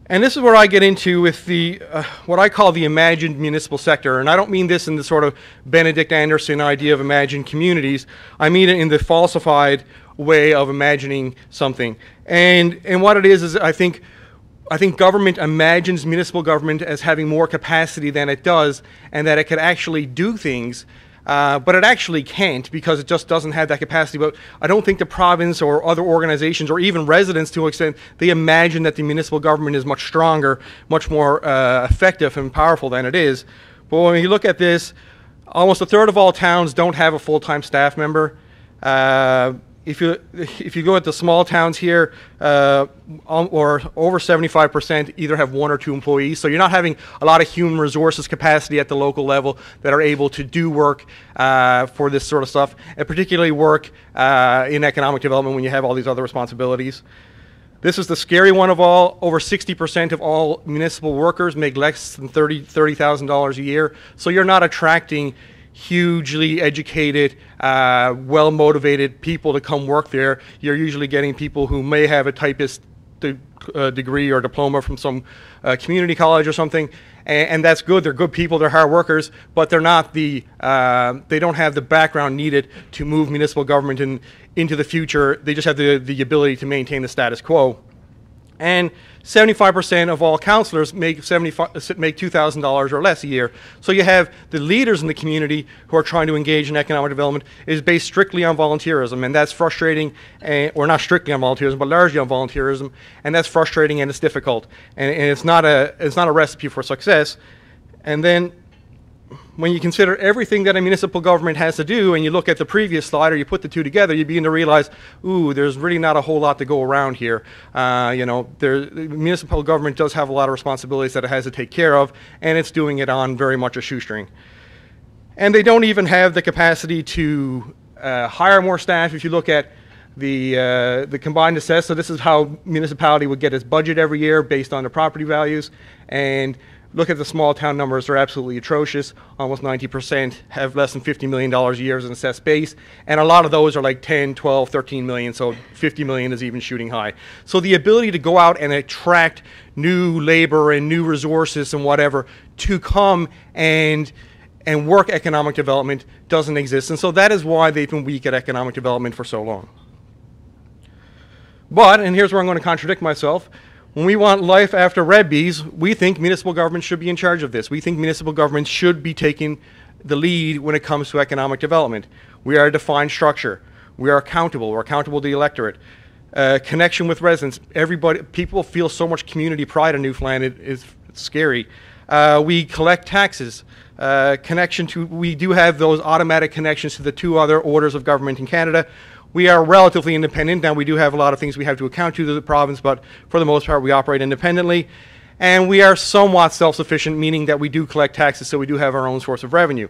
And this is where I get into with the what I call the imagined municipal sector. And I don't mean this in the sort of Benedict Anderson idea of imagined communities. I mean it in the falsified way of imagining something. And what it is I think I think government imagines municipal government as having more capacity than it does, and that it could actually do things, but it actually can't because it just doesn't have that capacity. But I don't think the province or other organizations or even residents, to an extent, they imagine that the municipal government is much stronger, much more effective and powerful than it is. But when you look at this, almost a third of all towns don't have a full-time staff member. If you go at the small towns here, or over 75% either have 1 or 2 employees. So you're not having a lot of human resources capacity at the local level that are able to do work for this sort of stuff, and particularly work in economic development when you have all these other responsibilities. This is the scary one of all. Over 60% of all municipal workers make less than $30,000 a year. So you're not attracting hugely educated, well-motivated people to come work there. You're usually getting people who may have a typist degree or diploma from some community college or something, and that's good. They're good people, they're hard workers, but they're not the, they don't have the background needed to move municipal government into the future. They just have the ability to maintain the status quo. And 75% of all councillors make $2,000 or less a year. So you have the leaders in the community who are trying to engage in economic development is based strictly on volunteerism, and that's frustrating, or not strictly on volunteerism, but largely on volunteerism, and that's frustrating and it's difficult, and it's not a recipe for success. And then when you consider everything that a municipal government has to do, and you look at the previous slide, or you put the two together, you begin to realize, ooh, there's really not a whole lot to go around here. The municipal government does have a lot of responsibilities that it has to take care of, and it's doing it on very much a shoestring. And they don't even have the capacity to hire more staff. If you look at the combined assess, so this is how municipality would get its budget every year based on the property values, and look at the small town numbers, they're absolutely atrocious. Almost 90% have less than $50 million a year as an assessed base, and a lot of those are like 10, 12, 13 million, so 50 million is even shooting high. So the ability to go out and attract new labor and new resources and whatever to come and work economic development doesn't exist, and so that is why they've been weak at economic development for so long. But, and here's where I'm going to contradict myself, when we want life after red bees, we think municipal government should be in charge of this. We think municipal government should be taking the lead when it comes to economic development. We are a defined structure. We are accountable. We're accountable to the electorate. Connection with residents. People feel so much community pride in Newfoundland. It's scary. We collect taxes. We do have those automatic connections to the 2 other orders of government in Canada. We are relatively independent. Now, we do have a lot of things we have to account to the province, but for the most part, we operate independently. And we are somewhat self-sufficient, meaning that we do collect taxes, so we do have our own source of revenue.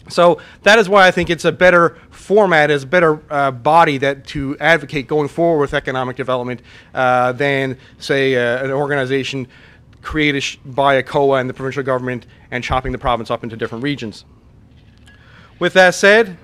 So that is why I think it's a better format, it's a better body to advocate going forward with economic development than, say, an organization created by a COA and the provincial government and chopping the province up into different regions. With that said,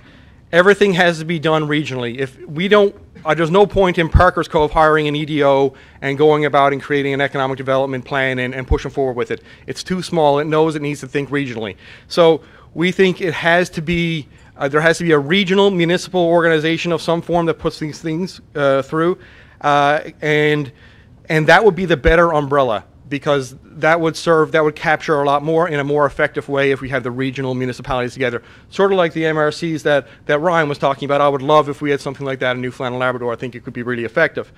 everything has to be done regionally. If we don't, there's no point in Parker's Cove hiring an EDO and going about and creating an economic development plan and pushing forward with it. It's too small. It knows it needs to think regionally. So we think it has to be, there has to be a regional municipal organization of some form that puts these things through, and that would be the better umbrella, because that would capture a lot more in a more effective way if we had the regional municipalities together. Sort of like the MRCs that Ryan was talking about. I would love if we had something like that in Newfoundland and Labrador. I think it could be really effective.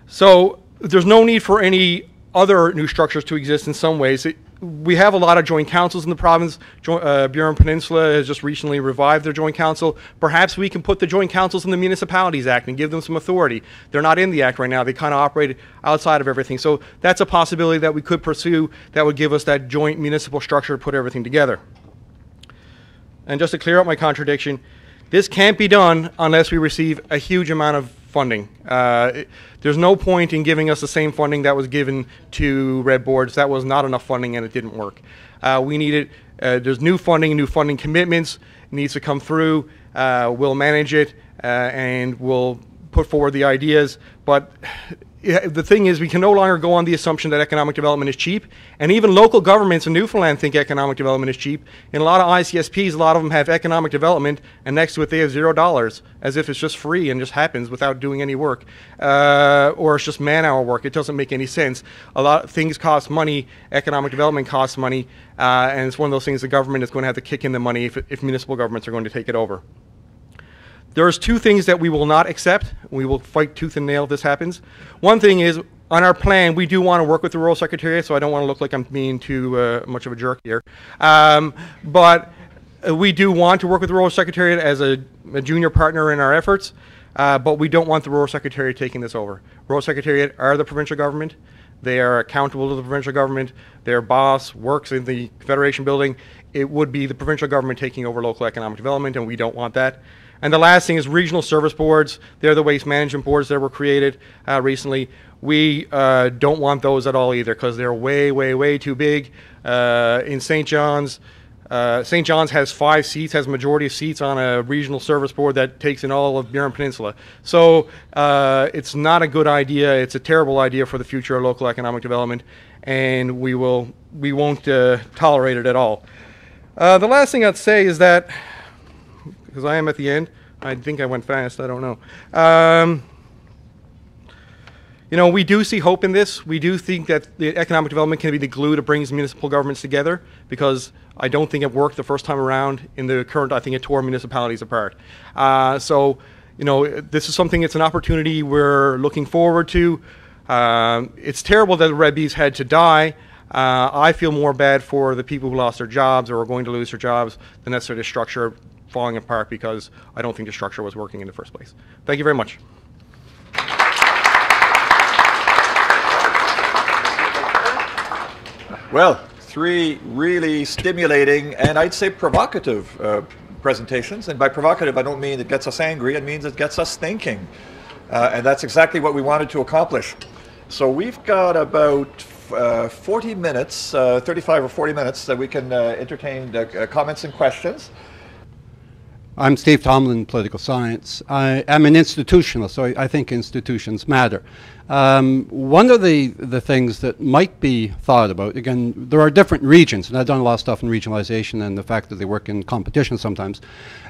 So there's no need for any other new structures to exist in some ways. We have a lot of joint councils in the province. Burin Peninsula has just recently revived their joint council. Perhaps we can put the joint councils in the Municipalities Act and give them some authority. They're not in the Act right now. They kind of operate outside of everything. So that's a possibility that we could pursue that would give us that joint municipal structure to put everything together. And just to clear up my contradiction, this can't be done unless we receive a huge amount of funding. There's no point in giving us the same funding that was given to Red Boards. That was not enough funding and it didn't work. We needed, there's new funding commitments needs to come through. We'll manage it and we'll put forward the ideas, but the thing is, we can no longer go on the assumption that economic development is cheap, and even local governments in Newfoundland think economic development is cheap. In a lot of ICSPs, a lot of them have economic development, and next to it they have $0, as if it's just free and just happens without doing any work, or it's just man-hour work. It doesn't make any sense. A lot of things cost money. Economic development costs money, and it's one of those things the government is going to have to kick in the money if municipal governments are going to take it over. There's two things that we will not accept. We will fight tooth and nail if this happens. One thing is, on our plan, we do want to work with the Rural Secretariat, so I don't want to look like I'm being too much of a jerk here. But we do want to work with the Rural Secretariat as a junior partner in our efforts, but we don't want the Rural Secretariat taking this over. Rural Secretariat are the provincial government. They are accountable to the provincial government. Their boss works in the Federation building. It would be the provincial government taking over local economic development, and we don't want that. And the last thing is regional service boards. They're the waste management boards that were created recently. We don't want those at all either, because they're way, way, way too big. In St. John's, St. John's has 5 seats, has a majority of seats on a regional service board that takes in all of Burin Peninsula. So it's not a good idea. It's a terrible idea for the future of local economic development, and we won't tolerate it at all. The last thing I'd say is that, because I am at the end, I think I went fast, I don't know. You know, we do see hope in this. We do think that the economic development can be the glue that brings municipal governments together, because I don't think it worked the first time around. In the current, I think it tore municipalities apart. So, you know, this is something, it's an opportunity we're looking forward to. It's terrible that the Red Bees had to die. I feel more bad for the people who lost their jobs or are going to lose their jobs than necessarily the structure falling apart, because I don't think the structure was working in the first place. Thank you very much.
Well, 3 really stimulating and I'd say provocative presentations. And by provocative, I don't mean it gets us angry, it means it gets us thinking. And that's exactly what we wanted to accomplish. So we've got about 40 minutes, 35 or 40 minutes that we can entertain comments and questions.
I'm Steve Tomlin, political science. I am an institutionalist, so I think institutions matter. One of the things that might be thought about, again, there are different regions, and I've done a lot of stuff in regionalization and the fact that they work in competition sometimes.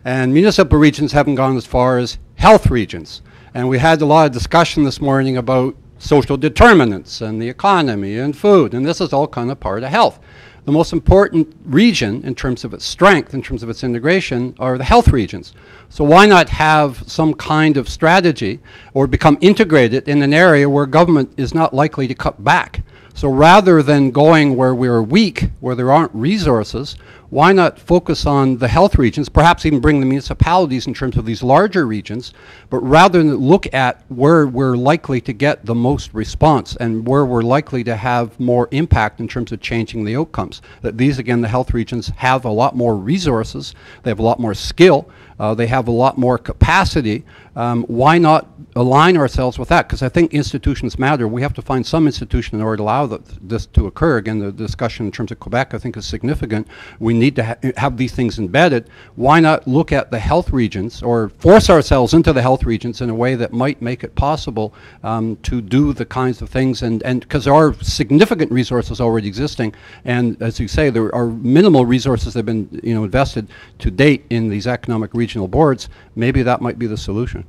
And municipal regions haven't gone as far as health regions. And we had a lot of discussion this morning about social determinants and the economy and food, and this is all kind of part of health. The most important region in terms of its strength, in terms of its integration, are the health regions. So why not have some kind of strategy or become integrated in an area where government is not likely to cut back? So rather than going where we're weak, where there aren't resources, why not focus on the health regions, perhaps even bring the municipalities in terms of these larger regions, but rather than look at where we're likely to get the most response and where we're likely to have more impact in terms of changing the outcomes. That these, again, the health regions have a lot more resources, they have a lot more skill, they have a lot more capacity. Why not align ourselves with that? Because I think institutions matter. We have to find some institution in order to allow this to occur. Again, the discussion in terms of Quebec, I think, is significant. We need to have these things embedded. Why not look at the health regions or force ourselves into the health regions in a way that might make it possible to do the kinds of things, and because there are significant resources already existing, and as you say, there are minimal resources that have been invested to date in these economic regional boards. Maybe that might be the solution.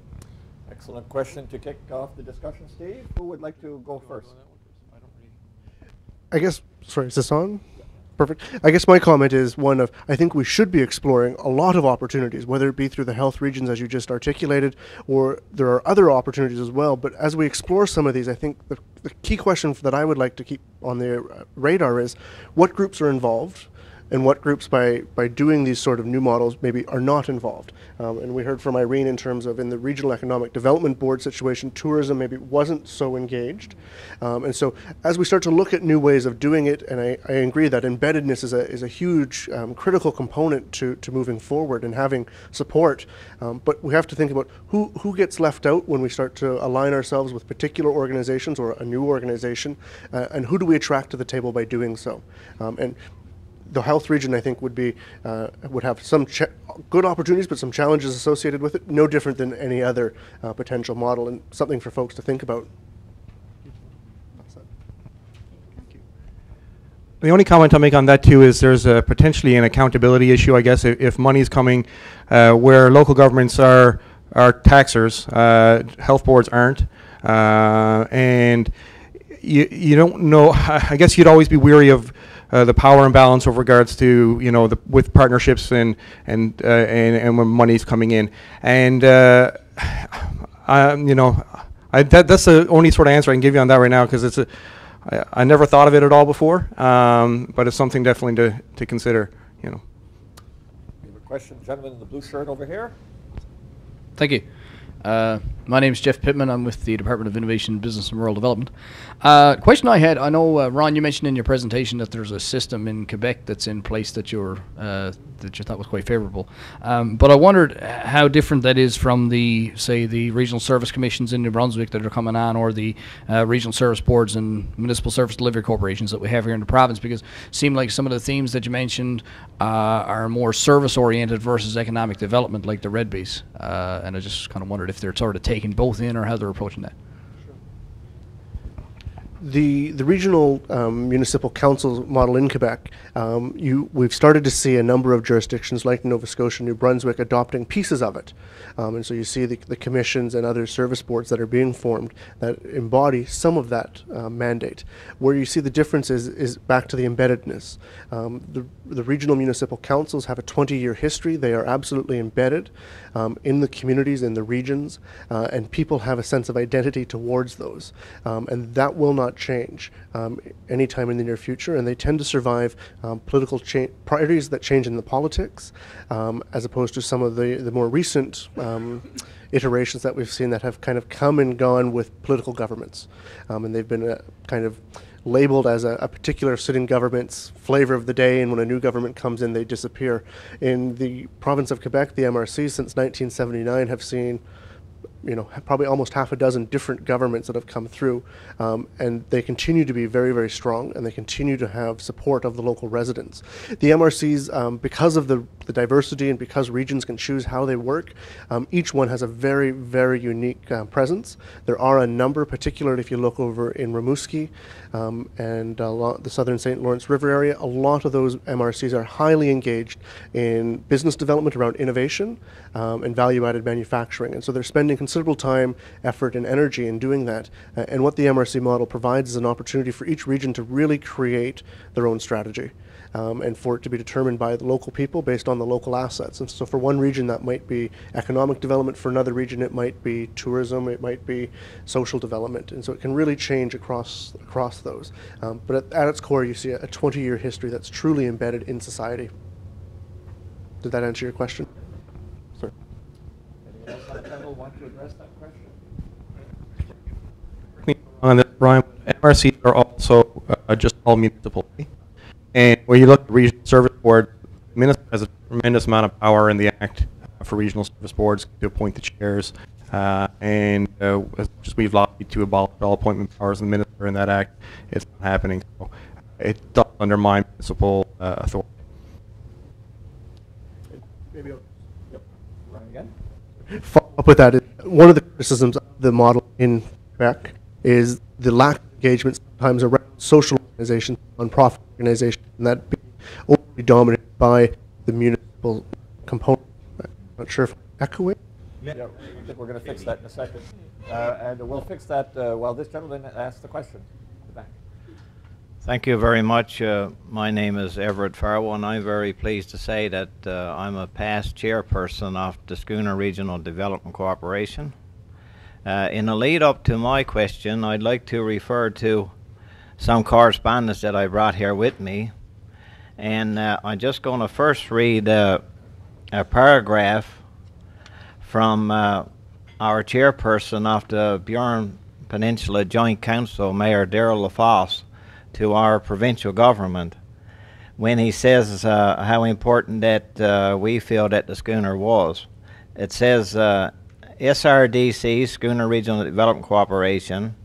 Excellent question to kick off the discussion. Steve, who would like to go first?
I guess, sorry, is this on? Perfect. I guess my comment is one of, I think we should be exploring a lot of opportunities, whether it be through the health regions as you just articulated, or there are other opportunities as well. But as we explore some of these, I think the key question that I would like to keep on the radar is what groups are involved, and what groups by doing these sort of new models maybe are not involved. And we heard from Irene in terms of in the Regional Economic Development Board situation, tourism maybe wasn't so engaged. And so as we start to look at new ways of doing it, and I agree that embeddedness is a huge critical component to moving forward and having support, but we have to think about who gets left out when we start to align ourselves with particular organizations or a new organization, and who do we attract to the table by doing so. And the health region, I think, would have some good opportunities, but some challenges associated with it, no different than any other potential model, and something for folks to think about.
The only comment I'll make on that too is there's potentially an accountability issue, I guess, if money's coming where local governments are taxers, health boards aren't, and you don't know. I guess you'd always be weary of the power imbalance with regards to with partnerships and when money's coming in, and that's the only sort of answer I can give you on that right now, because I never thought of it at all before, but it's something definitely to consider.
We have a question, gentleman in the blue shirt over here.
Thank you. My name is Jeff Pittman. I'm with the Department of Innovation, Business and Rural Development. Question I had, I know, Ron, you mentioned in your presentation that there's a system in Quebec that's in place that you thought was quite favorable. But I wondered how different that is from say, the regional service commissions in New Brunswick that are coming on, or the regional service boards and municipal service delivery corporations that we have here in the province, because it seemed like some of the themes that you mentioned are more service-oriented versus economic development, like the Red Base. And I just kind of wondered if they're sort of taking both in, or how they're approaching that.
The regional municipal council model in Quebec, we've started to see a number of jurisdictions like Nova Scotia, New Brunswick adopting pieces of it. And so you see the commissions and other service boards that are being formed that embody some of that mandate. Where you see the difference is back to the embeddedness. The regional municipal councils have a 20-year history. They are absolutely embedded in the communities, in the regions, and people have a sense of identity towards those. And that will not change anytime in the near future, and they tend to survive political priorities that change in the politics, as opposed to some of the more recent iterations that we've seen that have kind of come and gone with political governments, and they've been kind of labeled as a particular sitting government's flavor of the day, and when a new government comes in, they disappear. In the province of Quebec, the MRC since 1979 have seen probably almost half a dozen different governments that have come through, and they continue to be very, very strong, and they continue to have support of the local residents. The MRCs, because of the diversity and because regions can choose how they work, each one has a very, very unique presence. There are a number, particularly if you look over in Rimouski and the southern St. Lawrence River area, a lot of those MRCs are highly engaged in business development around innovation and value-added manufacturing, and so they're spending considerable time, effort, and energy in doing that. And what the MRC model provides is an opportunity for each region to really create their own strategy, and for it to be determined by the local people based on the local assets. And so for one region that might be economic development, for another region it might be tourism, it might be social development, and so it can really change across those. But at its core, you see a 20-year history that's truly embedded in society. Did that answer your question?
Sir. Anyone else on the panel want to address that question?
On this, Brian, MRCs are also just all municipal. And when you look at the regional service board, the minister has a tremendous amount of power in the Act for regional service boards to appoint the chairs. And as much as we've lobbied to abolish all appointment powers of the minister in that Act, it's not happening. So it does undermine municipal authority.
Maybe Ryan again.
Follow up with that, one of the criticisms of the model in Quebec is the lack of engagement sometimes around social organizations, non-profit organizations, and that being overly dominated by the municipal component. I'm not sure if I'm echoing.
Yeah, I think we're going to fix that in a second. And we'll fix that while this gentleman asks the question. In the back.
Thank you very much. My name is Everett Farwell, and I'm very pleased to say that I'm a past chairperson of the Schooner Regional Development Corporation. In the lead up to my question, I'd like to refer to some correspondence that I brought here with me. And I'm just going to first read a paragraph from our chairperson of the Burin Peninsula Joint Council, Mayor Darrell LaFosse, to our provincial government, when he says how important that we feel that the schooner was. It says, SRDC, Schooner Regional Development Corporation,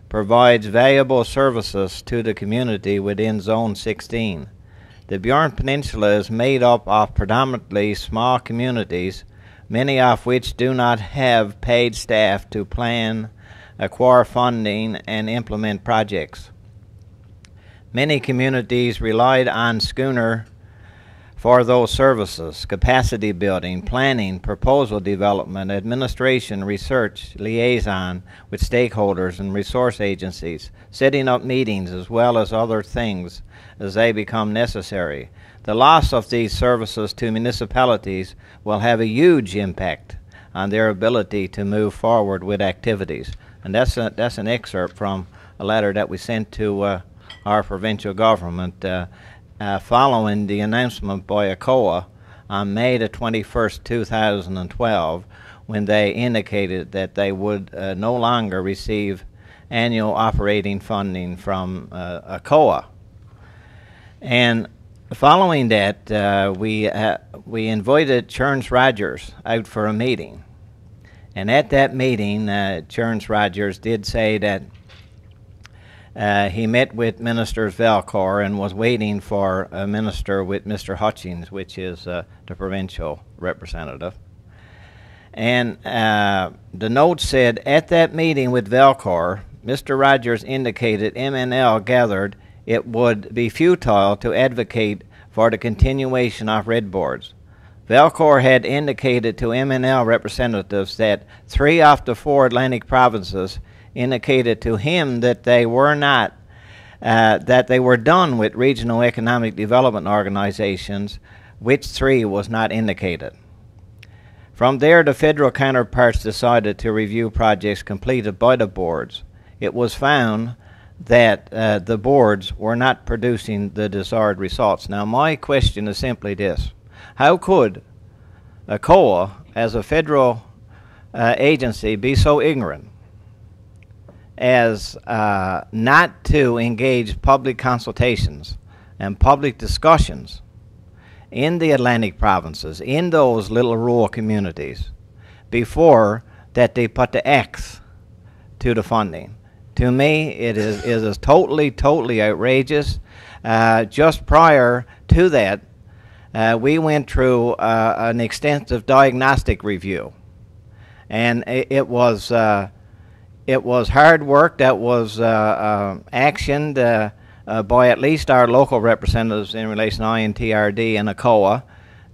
provides valuable services to the community within Zone 16. The Burin Peninsula is made up of predominantly small communities, many of which do not have paid staff to plan, acquire funding, and implement projects. Many communities relied on schooner for those services: capacity building, planning, proposal development, administration, research, liaison with stakeholders and resource agencies, setting up meetings, as well as other things as they become necessary. The loss of these services to municipalities will have a huge impact on their ability to move forward with activities. And that's an excerpt from a letter that we sent to our provincial government following the announcement by ACOA on May the 21st, 2012, when they indicated that they would no longer receive annual operating funding from ACOA. And following that, we invited Churns Rogers out for a meeting. And at that meeting, Churns Rogers did say that he met with Minister Velcor and was waiting for a minister with Mr. Hutchings, which is the provincial representative. And the note said, at that meeting with Velcor, Mr. Rogers indicated MNL gathered it would be futile to advocate for the continuation of red boards. Velcor had indicated to MNL representatives that 3 of the 4 Atlantic provinces indicated to him that they were not, that they were done with regional economic development organizations, which 3 was not indicated. From there, the federal counterparts decided to review projects completed by the boards. It was found that the boards were not producing the desired results. Now, my question is simply this: how could ACOA, as a federal agency, be so ignorant as not to engage public consultations and public discussions in the Atlantic provinces, in those little rural communities, before that they put the X to the funding? To me, it is totally outrageous. Just prior to that, we went through an extensive diagnostic review, and it was hard work that was actioned by at least our local representatives in relation to INTRD and ACOA.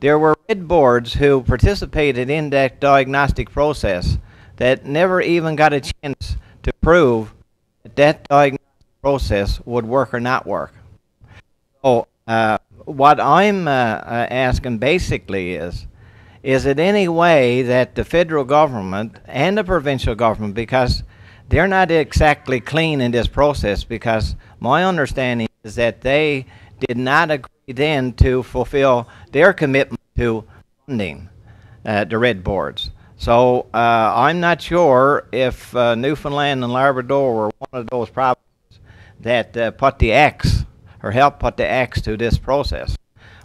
There were red boards who participated in that diagnostic process that never even got a chance to prove that diagnostic process would work or not work. So what I'm asking basically is it any way that the federal government and the provincial government, because they're not exactly clean in this process, because my understanding is that they did not agree then to fulfill their commitment to funding the red boards. So I'm not sure if Newfoundland and Labrador were one of those provinces that put the X, or helped put the X to this process.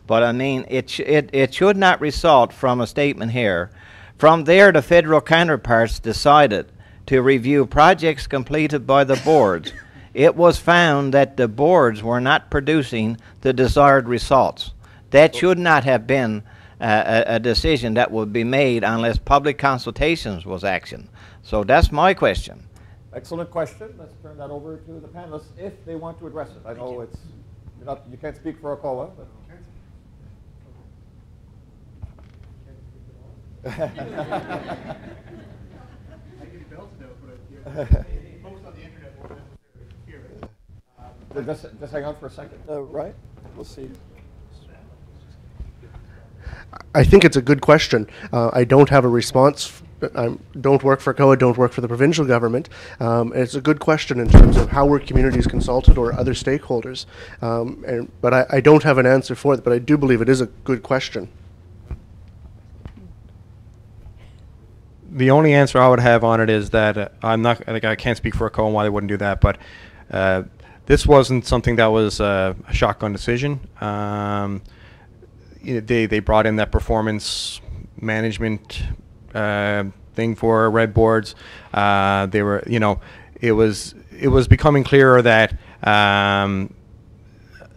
But I mean, it should not result from a statement here. From there, the federal counterparts decided to review projects completed by the boards. It was found that the boards were not producing the desired results. That should not have been a decision that would be made unless public consultations was action. So that's my question.
Excellent question. Let's turn that over to the panelists if they want to address it. I know it's you can't speak for ACOA, but just hang on for a second, right? We'll see.
I think it's a good question. I don't have a response. I don't work for COA, don't work for the provincial government. It's a good question in terms of how were communities consulted or other stakeholders. But I don't have an answer for it, but I do believe it is a good question.
The only answer I would have on it is that I can't speak for ACOA and why they wouldn't do that, but this wasn't something that was a shotgun decision. They brought in that performance management thing for red boards. They were, it was becoming clearer that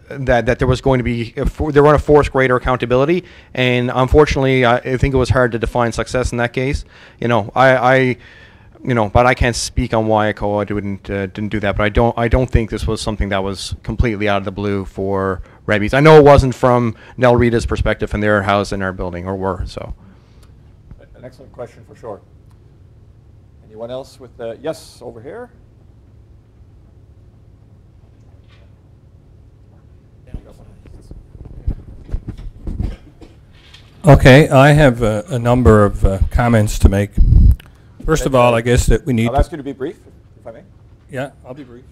that there was going to be they were going to force greater accountability, and unfortunately, I think it was hard to define success in that case. but I can't speak on why ACOA didn't do that. But I don't think this was something that was completely out of the blue for Rebbies. I know it wasn't from Nell Rita's perspective, and they're housed in our building, or were, so.
An excellent question for sure. Anyone else with, yes, over here?
Okay, I have a number of comments to make. First of all, I guess that we need
I'll ask you to be brief, if I may.
Yeah, I'll be brief.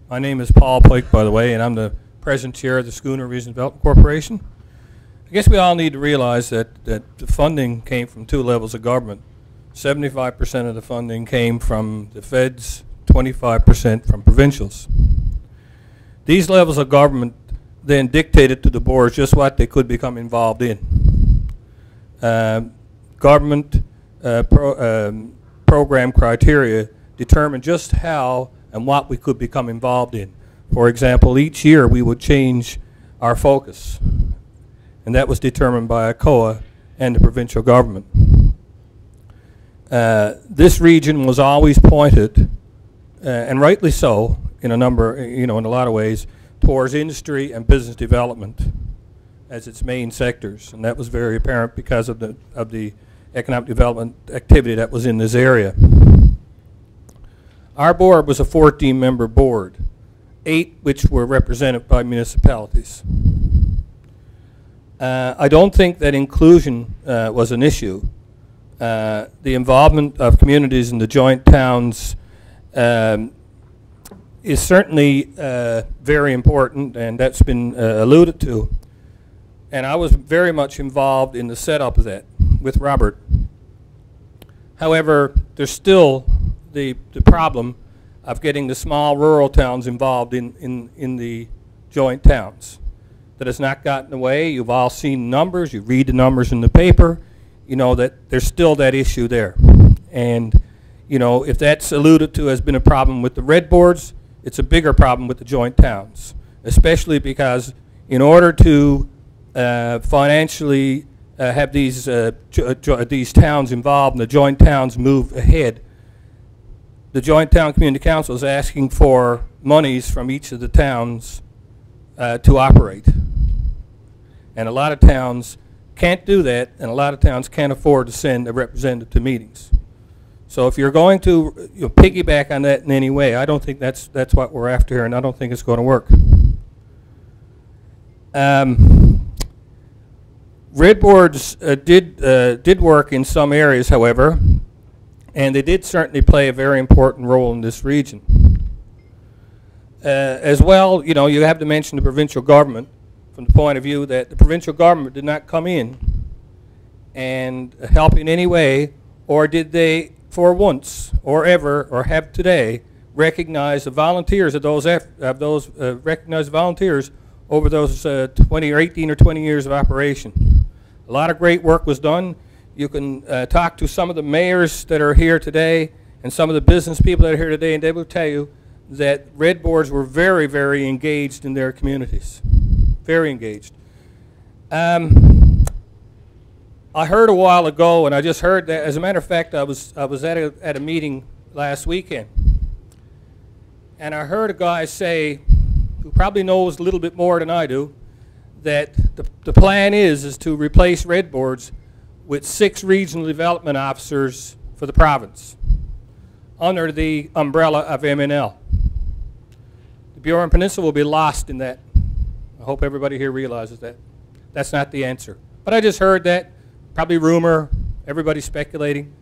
My name is Paul Pike, by the way, and I'm the present chair of the Schooner Regional Development Corporation. I guess we all need to realize that the funding came from two levels of government. 75% of the funding came from the feds, 25% from provincials. These levels of government then dictated to the boards just what they could become involved in. Government program criteria determined just how and what we could become involved in. For example, each year we would change our focus, and that was determined by ACOA and the provincial government. This region was always pointed, and rightly so, in a lot of ways, towards industry and business development as its main sectors, and that was very apparent because of the economic development activity that was in this area. Our board was a 14-member board, 8 which were represented by municipalities. I don't think that inclusion was an issue. The involvement of communities in the joint towns is certainly very important, and that's been alluded to. And I was very much involved in the setup of that with Robert. However, there's still the problem of getting the small rural towns involved in the joint towns. That has not gotten away. You've all seen numbers. You read the numbers in the paper. You know that there's still that issue there. And if that's alluded to as been a problem with the red boards, it's a bigger problem with the joint towns, especially because in order to financially have these towns involved and the joint towns move ahead, the Joint Town Community Council is asking for monies from each of the towns to operate. And a lot of towns can't do that, and a lot of towns can't afford to send a representative to meetings. So if you're going to piggyback on that in any way, I don't think that's what we're after here, and I don't think it's going to work. Red boards did work in some areas, however, and they did certainly play a very important role in this region. As well, you have to mention the provincial government from the point of view that the provincial government did not come in and help in any way, or did they, for once or ever or have today, recognize the volunteers of those recognized volunteers over those 20 or 18 or 20 years of operation. A lot of great work was done. You can talk to some of the mayors that are here today and some of the business people that are here today, and they will tell you that red boards were very, very engaged in their communities. Very engaged. I heard a while ago, and I just heard that, as a matter of fact, I was at a meeting last weekend, and I heard a guy say, who probably knows a little bit more than I do, that the plan is to replace red boards with 6 regional development officers for the province under the umbrella of MNL. The Bureau and Peninsula will be lost in that. I hope everybody here realizes that. That's not the answer. But I just heard that, probably rumor, everybody's speculating,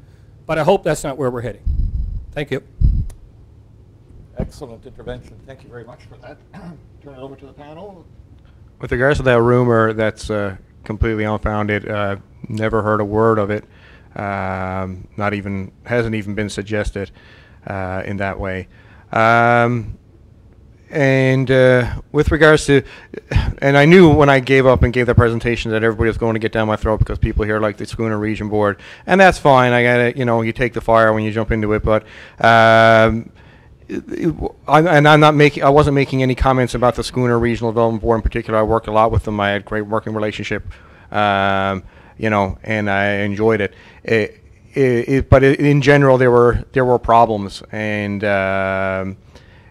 but I hope that's not where we're heading. Thank you.
Excellent intervention. Thank you very much for that. Turn it over to the panel.
With regards to that rumor, that's completely unfounded. Never heard a word of it. Hasn't even been suggested in that way. And with regards to, and I knew when I gave up and gave the presentation that everybody was going to get down my throat because people here like the Schooner Region Board, and that's fine. I get it. You take the fire when you jump into it, but. I wasn't making any comments about the Schooner Regional Development Board in particular. I worked a lot with them. I had a great working relationship, and I enjoyed it. in general, there were problems, and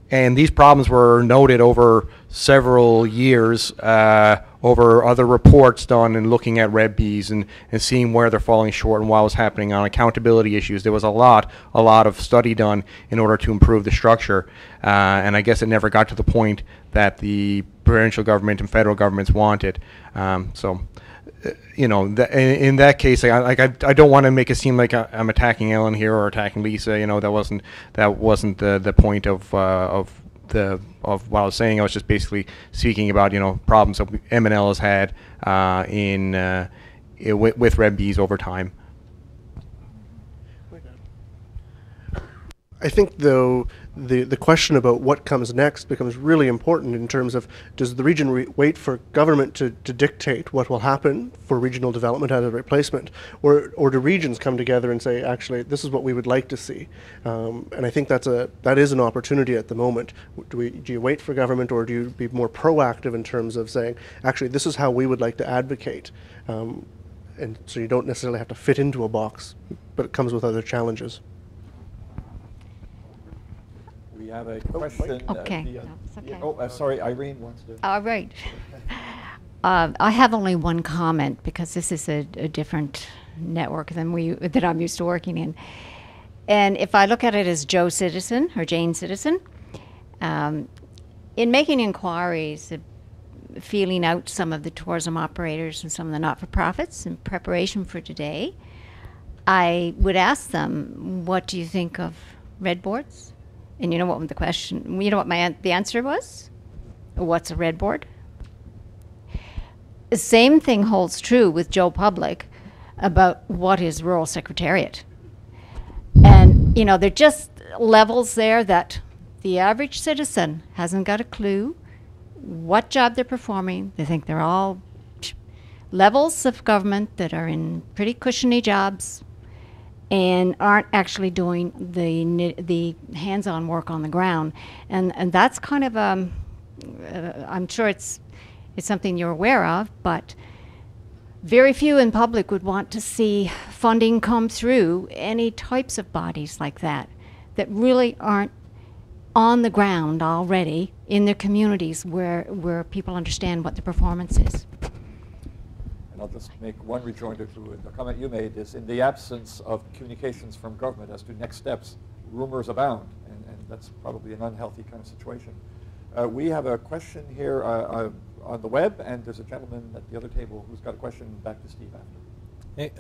these problems were noted over several years, over other reports done and looking at REBBs and seeing where they're falling short and what was happening on accountability issues. There was a lot of study done in order to improve the structure, and I guess it never got to the point that the provincial government and federal governments wanted. You know, in that case, I don't want to make it seem like I'm attacking Ellen here or attacking Lisa. You know, that wasn't the point of what I was saying. I was just basically speaking about, you know, problems that M&L has had with REBBs over time.
I think, though, the question about what comes next becomes really important in terms of, does the region wait for government to dictate what will happen for regional development as a replacement, or do regions come together and say, actually, this is what we would like to see? And I think that is an opportunity at the moment. Do you wait for government, or do you be more proactive in terms of saying, actually, this is how we would like to advocate? And so you don't necessarily have to fit into a box, but it comes with other challenges.
We have a question.
Okay. No, it's okay.
Sorry, Irene wants to.
All right. I have only one comment because this is a different network than that I'm used to working in. And if I look at it as Joe Citizen or Jane Citizen, in making inquiries, feeling out some of the tourism operators and some of the not-for-profits in preparation for today, I would ask them, what do you think of red boards? And you know what the question, you know what the answer was? What's a red board? The same thing holds true with Joe Public about what is rural secretariat. And, you know, they're just levels there that the average citizen hasn't got a clue what job they're performing. They think they're all levels of government that are in pretty cushiony jobs and aren't actually doing the hands-on work on the ground. And that's kind of, I'm sure it's something you're aware of, but very few in public would want to see funding come through any types of bodies like that really aren't on the ground already in their communities where people understand what the performance is.
And I'll just make one rejoinder to the comment you made is, in the absence of communications from government as to next steps, rumors abound, and that's probably an unhealthy kind of situation. We have a question here on the web, and there's a gentleman at the other table who's got a question back to Steve after.
Hey,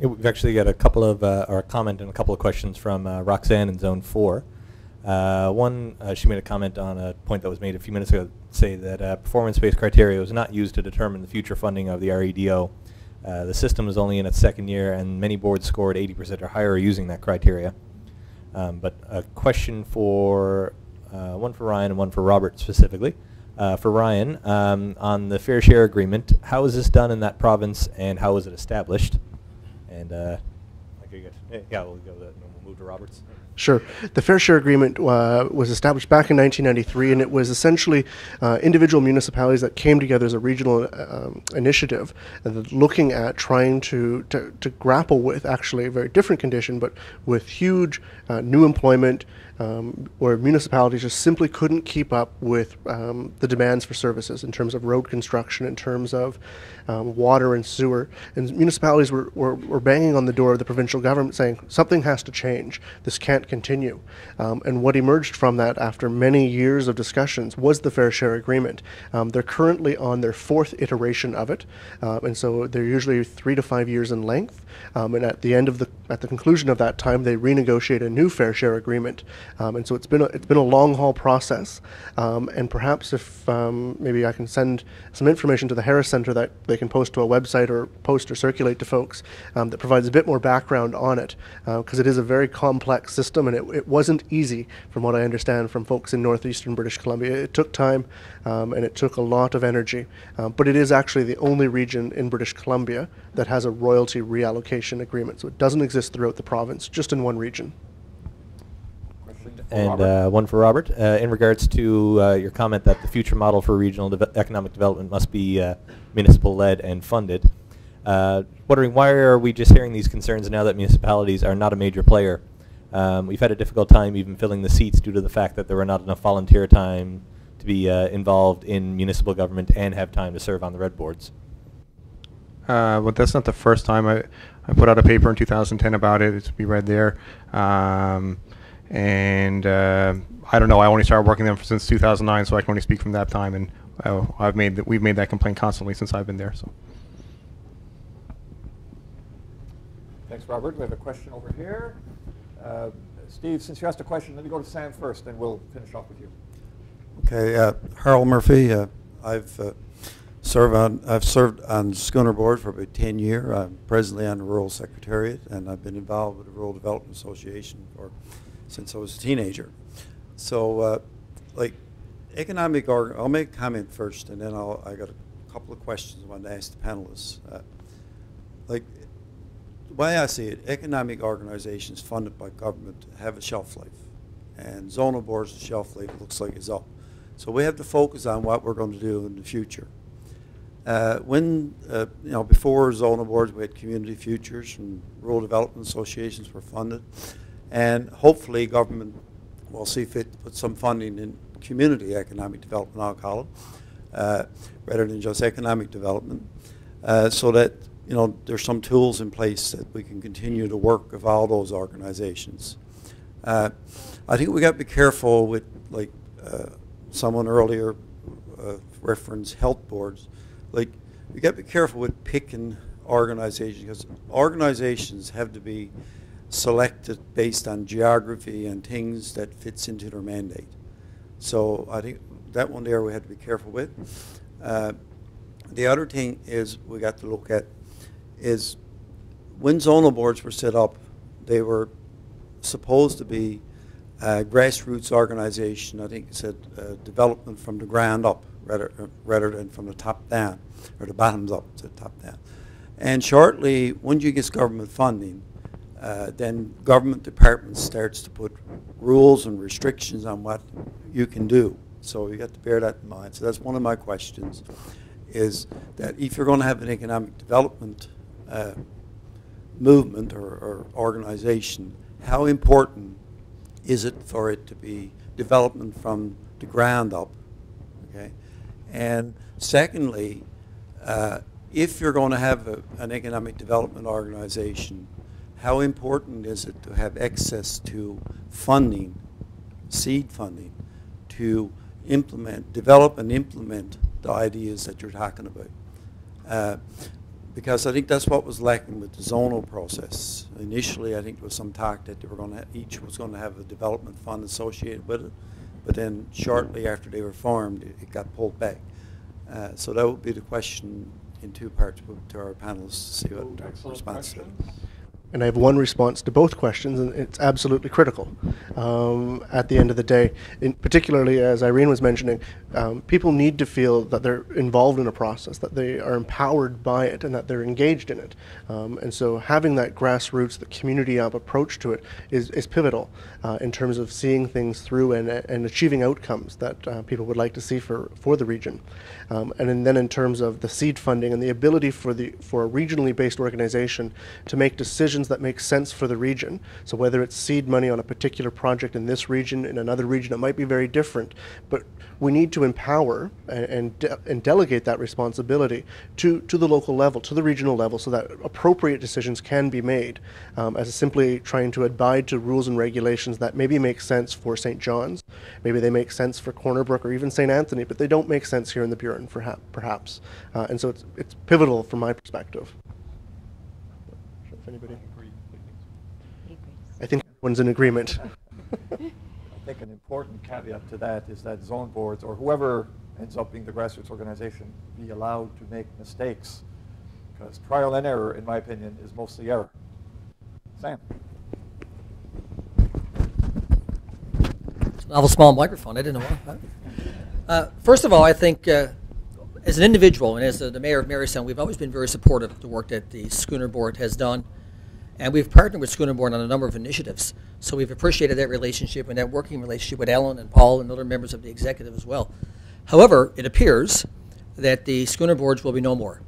we've actually got a couple of, or a comment and a couple of questions from Roxanne in Zone 4. One, she made a comment on a point that was made a few minutes ago, say that performance-based criteria was not used to determine the future funding of the REDO. The system is only in its second year, and many boards scored 80% or higher using that criteria. But a question for, one for Ryan and one for Robert specifically. For Ryan, on the fair share agreement, how is this done in that province, and how is it established? And okay, good. Yeah, we'll go that, and then we'll move to Robert's.
Sure. The Fair Share Agreement was established back in 1993, and it was essentially individual municipalities that came together as a regional initiative, looking at trying to grapple with actually a very different condition, but with huge new employment, where municipalities just simply couldn't keep up with the demands for services in terms of road construction, in terms of water and sewer. And municipalities were banging on the door of the provincial government saying, something has to change. This can't continue. And what emerged from that after many years of discussions was the Fair Share Agreement. They're currently on their fourth iteration of it. And so they're usually 3 to 5 years in length. And at the end of at the conclusion of that time, they renegotiate a new Fair Share Agreement. And so it's been a long haul process. And perhaps if maybe I can send some information to the Harris Centre that they can post to a website or post or circulate to folks that provides a bit more background on it, because it is a very complex system, and it wasn't easy, from what I understand from folks in northeastern British Columbia. It took time, and it took a lot of energy, but it is actually the only region in British Columbia that has a royalty reallocation agreement. So it doesn't exist throughout the province, just in one region.
And one for Robert. In regards to your comment that the future model for regional economic development must be municipal-led and funded, Wondering why are we just hearing these concerns now that municipalities are not a major player? We've had a difficult time even filling the seats due to the fact that there were not enough volunteer time to be involved in municipal government and have time to serve on the red boards.
But that's not the first time. I put out a paper in 2010 about it. It's to be read there. I don't know. I only started working them since 2009, so I can only speak from that time. And we've made that complaint constantly since I've been there. So.
Thanks, Robert. We have a question over here. Steve, since you asked a question, let me go to Sam first, then we'll finish off with you.
Okay, Harold Murphy. I've served on Schooner Board for about 10 years. I'm presently on the Rural Secretariat, and I've been involved with the Rural Development Association since I was a teenager. So, like economic, I'll make a comment first, and then I got a couple of questions I want to ask the panelists. Like, the way I see it, economic organizations funded by government have a shelf life, and zonal boards' shelf life looks like it's up. So we have to focus on what we're going to do in the future. Before zonal boards, we had community futures and rural development associations were funded, and hopefully government will see fit to put some funding in community economic development, I'll call it, rather than just economic development, so that there's some tools in place that we can continue to work with all those organizations. I think we got to be careful with, like someone earlier referenced health boards. Like, we got to be careful with picking organizations, because organizations have to be selected based on geography and things that fits into their mandate. So I think that one there we have to be careful with. The other thing is we got to look at is when zonal boards were set up, they were supposed to be a grassroots organization. I think it said development from the ground up rather than from the top down, or the bottoms up to the top down. And shortly, once you get government funding, then government departments starts to put rules and restrictions on what you can do. So you got to bear that in mind. So that's one of my questions, is that if you're going to have an economic development movement or organization, how important is it for it to be development from the ground up? Okay, and secondly, if you're going to have an economic development organization, how important is it to have access to funding, seed funding, to develop and implement the ideas that you're talking about? Because I think that's what was lacking with the zonal process. Initially, I think there was some talk that they were going to each was going to have a development fund associated with it, but then shortly after they were formed, it got pulled back. So that would be the question in two parts to our panelists to see what their response to it.
And I have one response to both questions, and it's absolutely critical at the end of the day. Particularly, as Irene was mentioning, people need to feel that they're involved in a process, that they are empowered by it, and that they're engaged in it. And so having that grassroots, the community up approach to it is pivotal in terms of seeing things through and achieving outcomes that people would like to see for the region. And then in terms of the seed funding and the ability for a regionally based organization to make decisions that make sense for the region. So whether it's seed money on a particular project in this region, in another region, it might be very different. But we need to empower and delegate that responsibility to the local level, to the regional level, so that appropriate decisions can be made, as simply trying to abide to rules and regulations that maybe make sense for St. John's, maybe they make sense for Corner Brook or even St. Anthony, but they don't make sense here in the Burin, perhaps. And so it's pivotal from my perspective. If anybody, I think everyone's in agreement.
I think an important caveat to that is that zone boards, or whoever ends up being the grassroots organization, be allowed to make mistakes, because trial and error, in my opinion, is mostly error. Sam.
I have a small microphone. I didn't know. First of all, I think as an individual and as the mayor of Marystown, we've always been very supportive of the work that the Schooner Board has done. And we've partnered with Schooner Board on a number of initiatives. So we've appreciated that relationship and that working relationship with Ellen and Paul and other members of the executive as well. However, it appears that the Schooner Boards will be no more.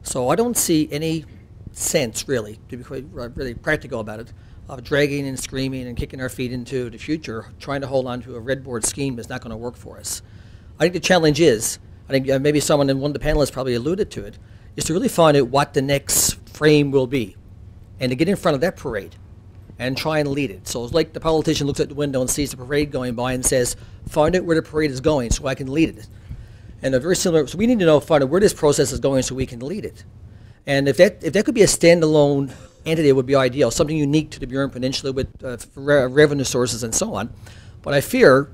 So I don't see any sense, really, to be quite really practical about it, of dragging and screaming and kicking our feet into the future, trying to hold on to a red board scheme that's not going to work for us. I think the challenge is, I think maybe someone in one of the panelists probably alluded to it, is to really find out what the next frame will be and to get in front of that parade and try and lead it. So it's like the politician looks out the window and sees the parade going by and says, find out where the parade is going so I can lead it. And a very similar, so we need to find out where this process is going so we can lead it. And if that could be a standalone entity, it would be ideal, something unique to the Burin Peninsula with revenue sources and so on. But I fear,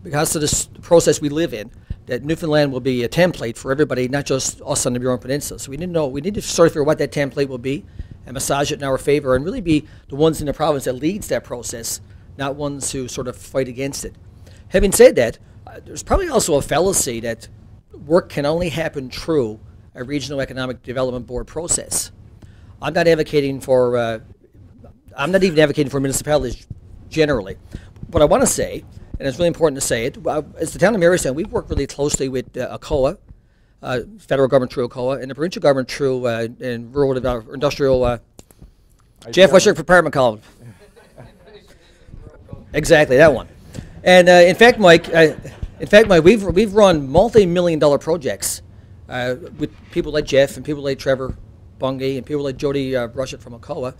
because of this process we live in, that Newfoundland will be a template for everybody, not just us on the Burin Peninsula. So we need to sort of figure out what that template will be and massage it in our favor and really be the ones in the province that leads that process, not ones who sort of fight against it. Having said that, there's probably also a fallacy that work can only happen through a regional economic development board process. I'm not advocating for, I'm not even advocating for municipalities generally. What I want to say, and it's really important to say it, as the town of Marystown, we've worked really closely with ACOA, federal government through ACOA, and the provincial government through and rural industrial. Jeff, what's your department called? Exactly, that one. And in fact, Mike, we've run multi-million-dollar projects with people like Jeff and people like Trevor Bungay and people like Jody Brushett from ACOA.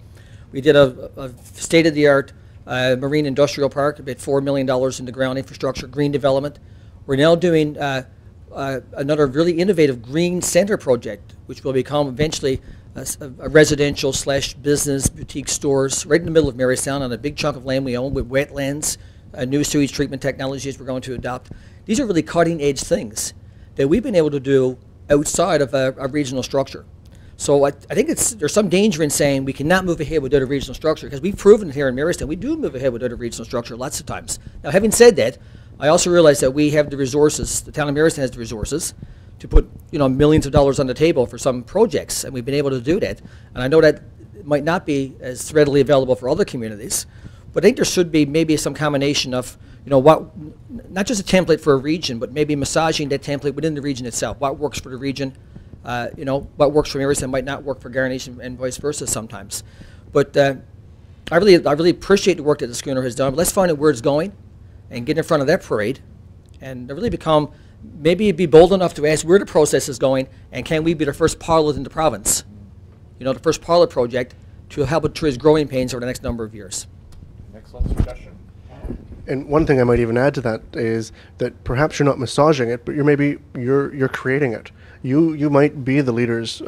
We did a state-of-the-art marine industrial park, about $4 million in the ground infrastructure, green development. We're now doing another really innovative green center project, which will become eventually a residential / business boutique stores right in the middle of Marystown on a big chunk of land we own with wetlands, new sewage treatment technologies we're going to adopt. These are really cutting edge things that we've been able to do outside of a regional structure. So I think there's some danger in saying we cannot move ahead without a regional structure, because we've proven it here in Marystown. We do move ahead without a regional structure lots of times. Now, having said that, I also realize that we have the resources, the town of Marystown has the resources to put millions of dollars on the table for some projects, and we've been able to do that. And I know that it might not be as readily available for other communities, but I think there should be maybe some combination of not just a template for a region, but maybe massaging that template within the region itself. What works for the region, what works for Marystown might not work for Garnish and vice versa sometimes. But I really appreciate the work that the schooner has done. But let's find out where it's going and get in front of that parade and really maybe be bold enough to ask where the process is going and can we be the first pilot in the province, the first pilot project to help it through its growing pains over the next number of years.
Excellent suggestion.
And one thing I might even add to that is that perhaps you're not massaging it, but you're creating it. You might be the leaders.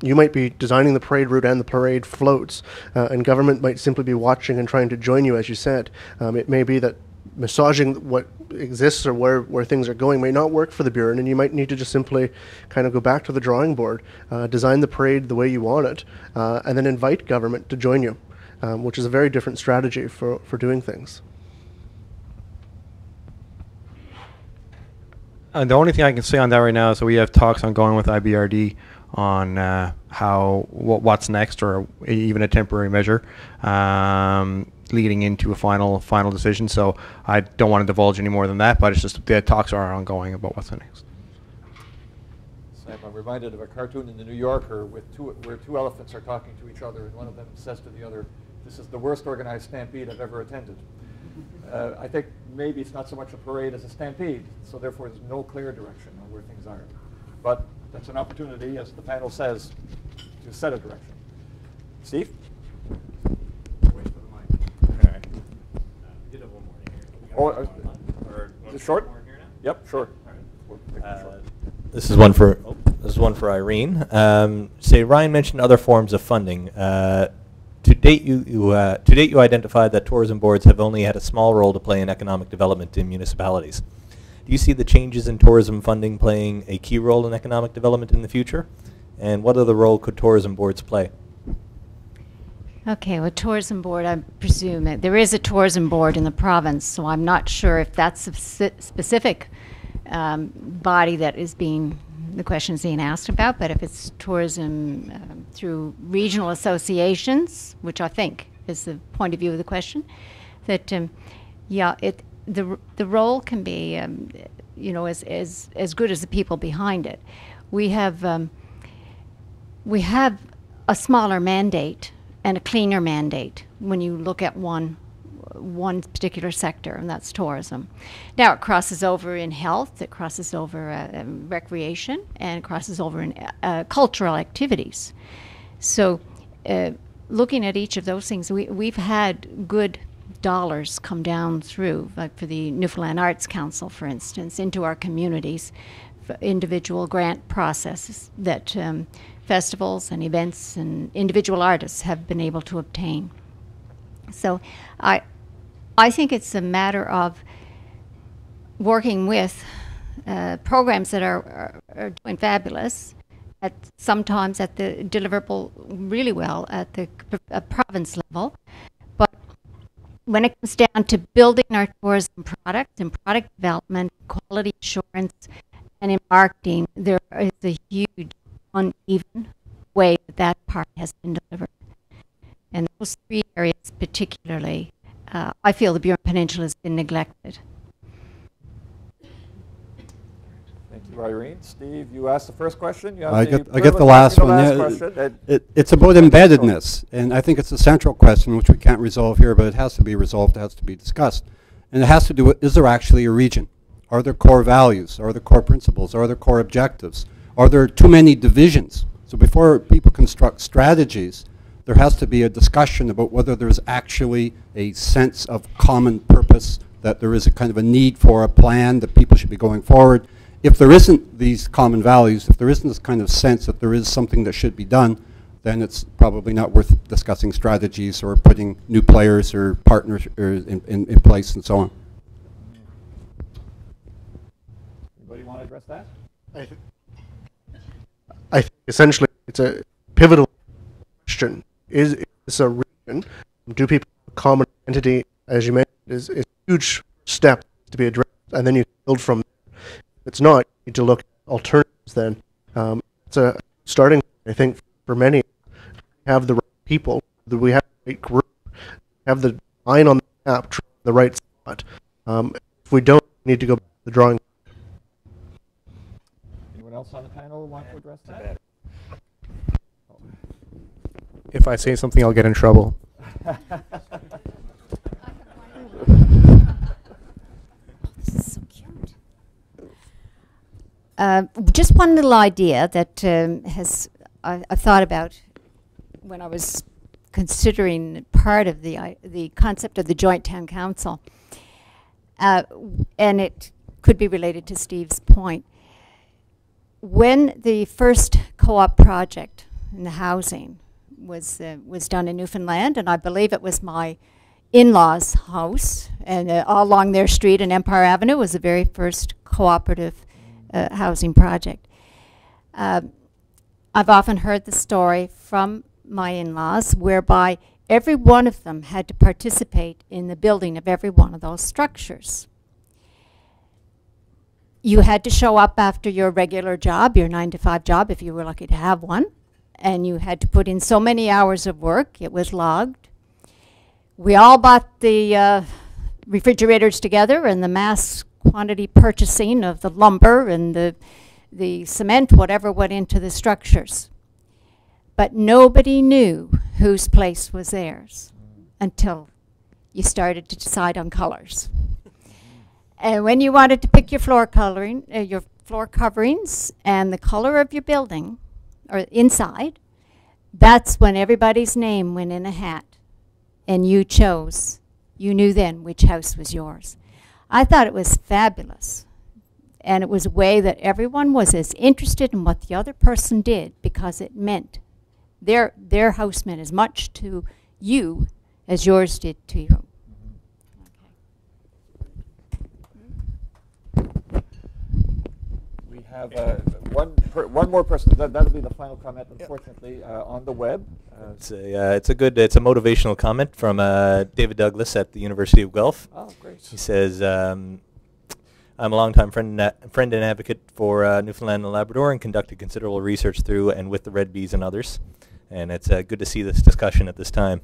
You might be designing the parade route and the parade floats, and government might simply be watching and trying to join you, as you said. It may be that massaging what exists or where things are going may not work for the Burin, and you might need to just simply kind of go back to the drawing board, design the parade the way you want it, and then invite government to join you, which is a very different strategy for doing things.
The only thing I can say on that right now is that we have talks ongoing with IBRD on what's next, or even a temporary measure leading into a final decision. So I don't want to divulge any more than that, but it's just the talks are ongoing about what's next.
Sam, I'm reminded of a cartoon in the New Yorker where two elephants are talking to each other, and one of them says to the other, "This is the worst organized stampede I've ever attended." I think maybe it's not so much a parade as a stampede, so therefore there's no clear direction on where things are. But that's an opportunity, as the panel says, to set a direction. Steve?
Wait for the mic. All right. We did have one more here.
Is it short? Yep, sure.
This is one for Irene. Say, Ryan mentioned other forms of funding. To date, you identified that tourism boards have only had a small role to play in economic development in municipalities. Do you see the changes in tourism funding playing a key role in economic development in the future? And what other role could tourism boards play?
Okay, well, tourism board, I presume there is a tourism board in the province, so I'm not sure if that's a specific body that is the question is being asked about, but if it's tourism through regional associations, which I think is the point of view of the question, that the role can be as good as the people behind it. We have we have a smaller mandate and a cleaner mandate when you look at one particular sector, and that's tourism. Now it crosses over in health, it crosses over recreation, and it crosses over in cultural activities. So looking at each of those things, we've had good dollars come down through, like for the Newfoundland Arts Council, for instance, into our communities, for individual grant processes that festivals and events and individual artists have been able to obtain. So I think it's a matter of working with programs that are doing fabulous, sometimes at the deliverable really well at the province level. But when it comes down to building our tourism product and product development, quality assurance, and in marketing, there is a huge uneven way that part has been delivered. And those three areas particularly, I feel the Burin Peninsula has been neglected.
Thank you, Irene. Steve, you asked the first question. You have
I get the last one. It's about embeddedness, and I think it's a central question which we can't resolve here, but it has to be resolved, it has to be discussed. And it has to do with, is there actually a region? Are there core values? Are there core principles? Are there core objectives? Are there too many divisions? So before people construct strategies, there has to be a discussion about whether there's actually a sense of common purpose, that there is a kind of a need for a plan, that people should be going forward. If there isn't these common values, if there isn't this kind of sense that there is something that should be done, then it's probably not worth discussing strategies or putting new players or partners in place and so on.
Anybody want to address that?
I think essentially it's a pivotal question. Is this a region? Do people have a common identity, as you mentioned, is a huge step to be addressed, and then you build from there. If it's not, you need to look at alternatives then. It's a starting, I think, for many, have the right people, that we have the right group, have the line on the map, the right spot. If we don't, we need to go back to the drawing board.
Anyone else on the panel want to address that?
If I say something, I'll get in trouble.
This is so cute. Just one little idea that I thought about when I was considering part of the concept of the Joint Town Council, and it could be related to Steve's point. When the first co-op project in the housing was done in Newfoundland, and I believe it was my in-laws' house, and all along their street and Empire Avenue was the very first cooperative housing project. I've often heard the story from my in-laws whereby every one of them had to participate in the building of every one of those structures. You had to show up after your regular job, your 9-to-5 job, if you were lucky to have one, and you had to put in so many hours of work. It was logged. We all bought the refrigerators together, and the mass quantity purchasing of the lumber and the cement, whatever went into the structures. But nobody knew whose place was theirs until you started to decide on colors. And when you wanted to pick your floor coverings and the color of your building, or inside, that's when everybody's name went in a hat. And you chose. You knew then which house was yours. I thought it was fabulous. And it was a way that everyone was as interested in what the other person did, because it meant their house meant as much to you as yours did to you.
We have one more person. That'll be the final comment, unfortunately, on the web.
It's a motivational comment from David Douglas at the University of Guelph.
Oh, great.
He says, I'm a longtime friend and advocate for Newfoundland and Labrador, and conducted considerable research through and with the Red Bees and others. And it's good to see this discussion at this time.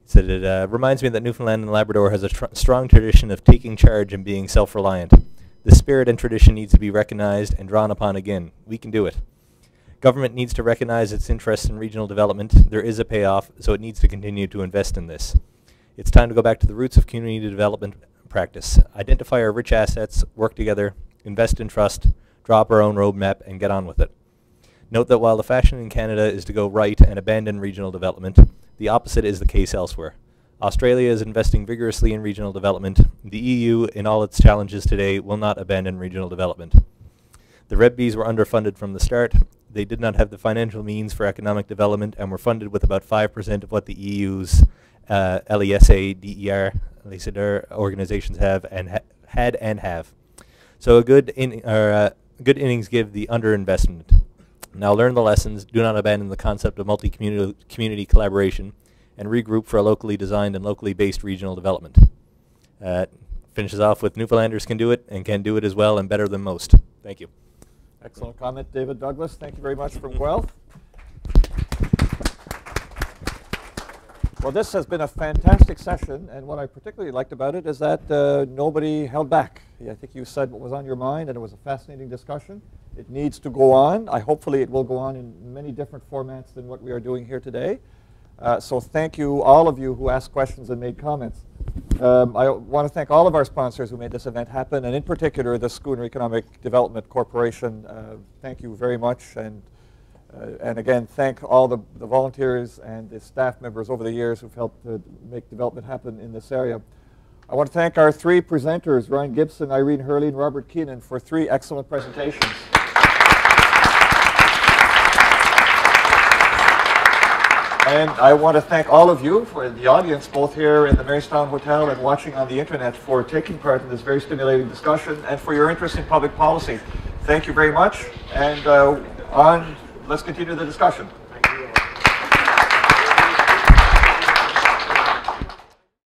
He said, it reminds me that Newfoundland and Labrador has a strong tradition of taking charge and being self-reliant. The spirit and tradition needs to be recognized and drawn upon again. We can do it. Government needs to recognize its interest in regional development. There is a payoff, so it needs to continue to invest in this. It's time to go back to the roots of community development practice. Identify our rich assets, work together, invest in trust, draw up our own roadmap, and get on with it. Note that while the fashion in Canada is to go right and abandon regional development, the opposite is the case elsewhere. Australia is investing vigorously in regional development. The EU, in all its challenges today, will not abandon regional development. The REBBs were underfunded from the start. They did not have the financial means for economic development and were funded with about 5% of what the EU's LESA, DER, LESADER organizations have and had and have. So a good innings give the underinvestment. Now learn the lessons, do not abandon the concept of multi-community collaboration, and regroup for a locally designed and locally based regional development. Finishes off with Newfoundlanders can do it and can do it as well and better than most. Thank you.
Excellent comment, David Douglas. Thank you very much from Guelph. Well, this has been a fantastic session, and what I particularly liked about it is that nobody held back. I think you said what was on your mind, and it was a fascinating discussion. It needs to go on. Hopefully it will go on in many different formats than what we are doing here today. So thank you, all of you who asked questions and made comments. I want to thank all of our sponsors who made this event happen, and in particular the Schooner Economic Development Corporation. Thank you very much, and again, thank all the volunteers and the staff members over the years who've helped to make development happen in this area. I want to thank our three presenters, Ryan Gibson, Irene Hurley, and Robert Keenan, for 3 excellent presentations. And I want to thank all of you, for the audience, both here in the Marystown Hotel and watching on the internet, for taking part in this very stimulating discussion and for your interest in public policy. Thank you very much, and let's continue the discussion.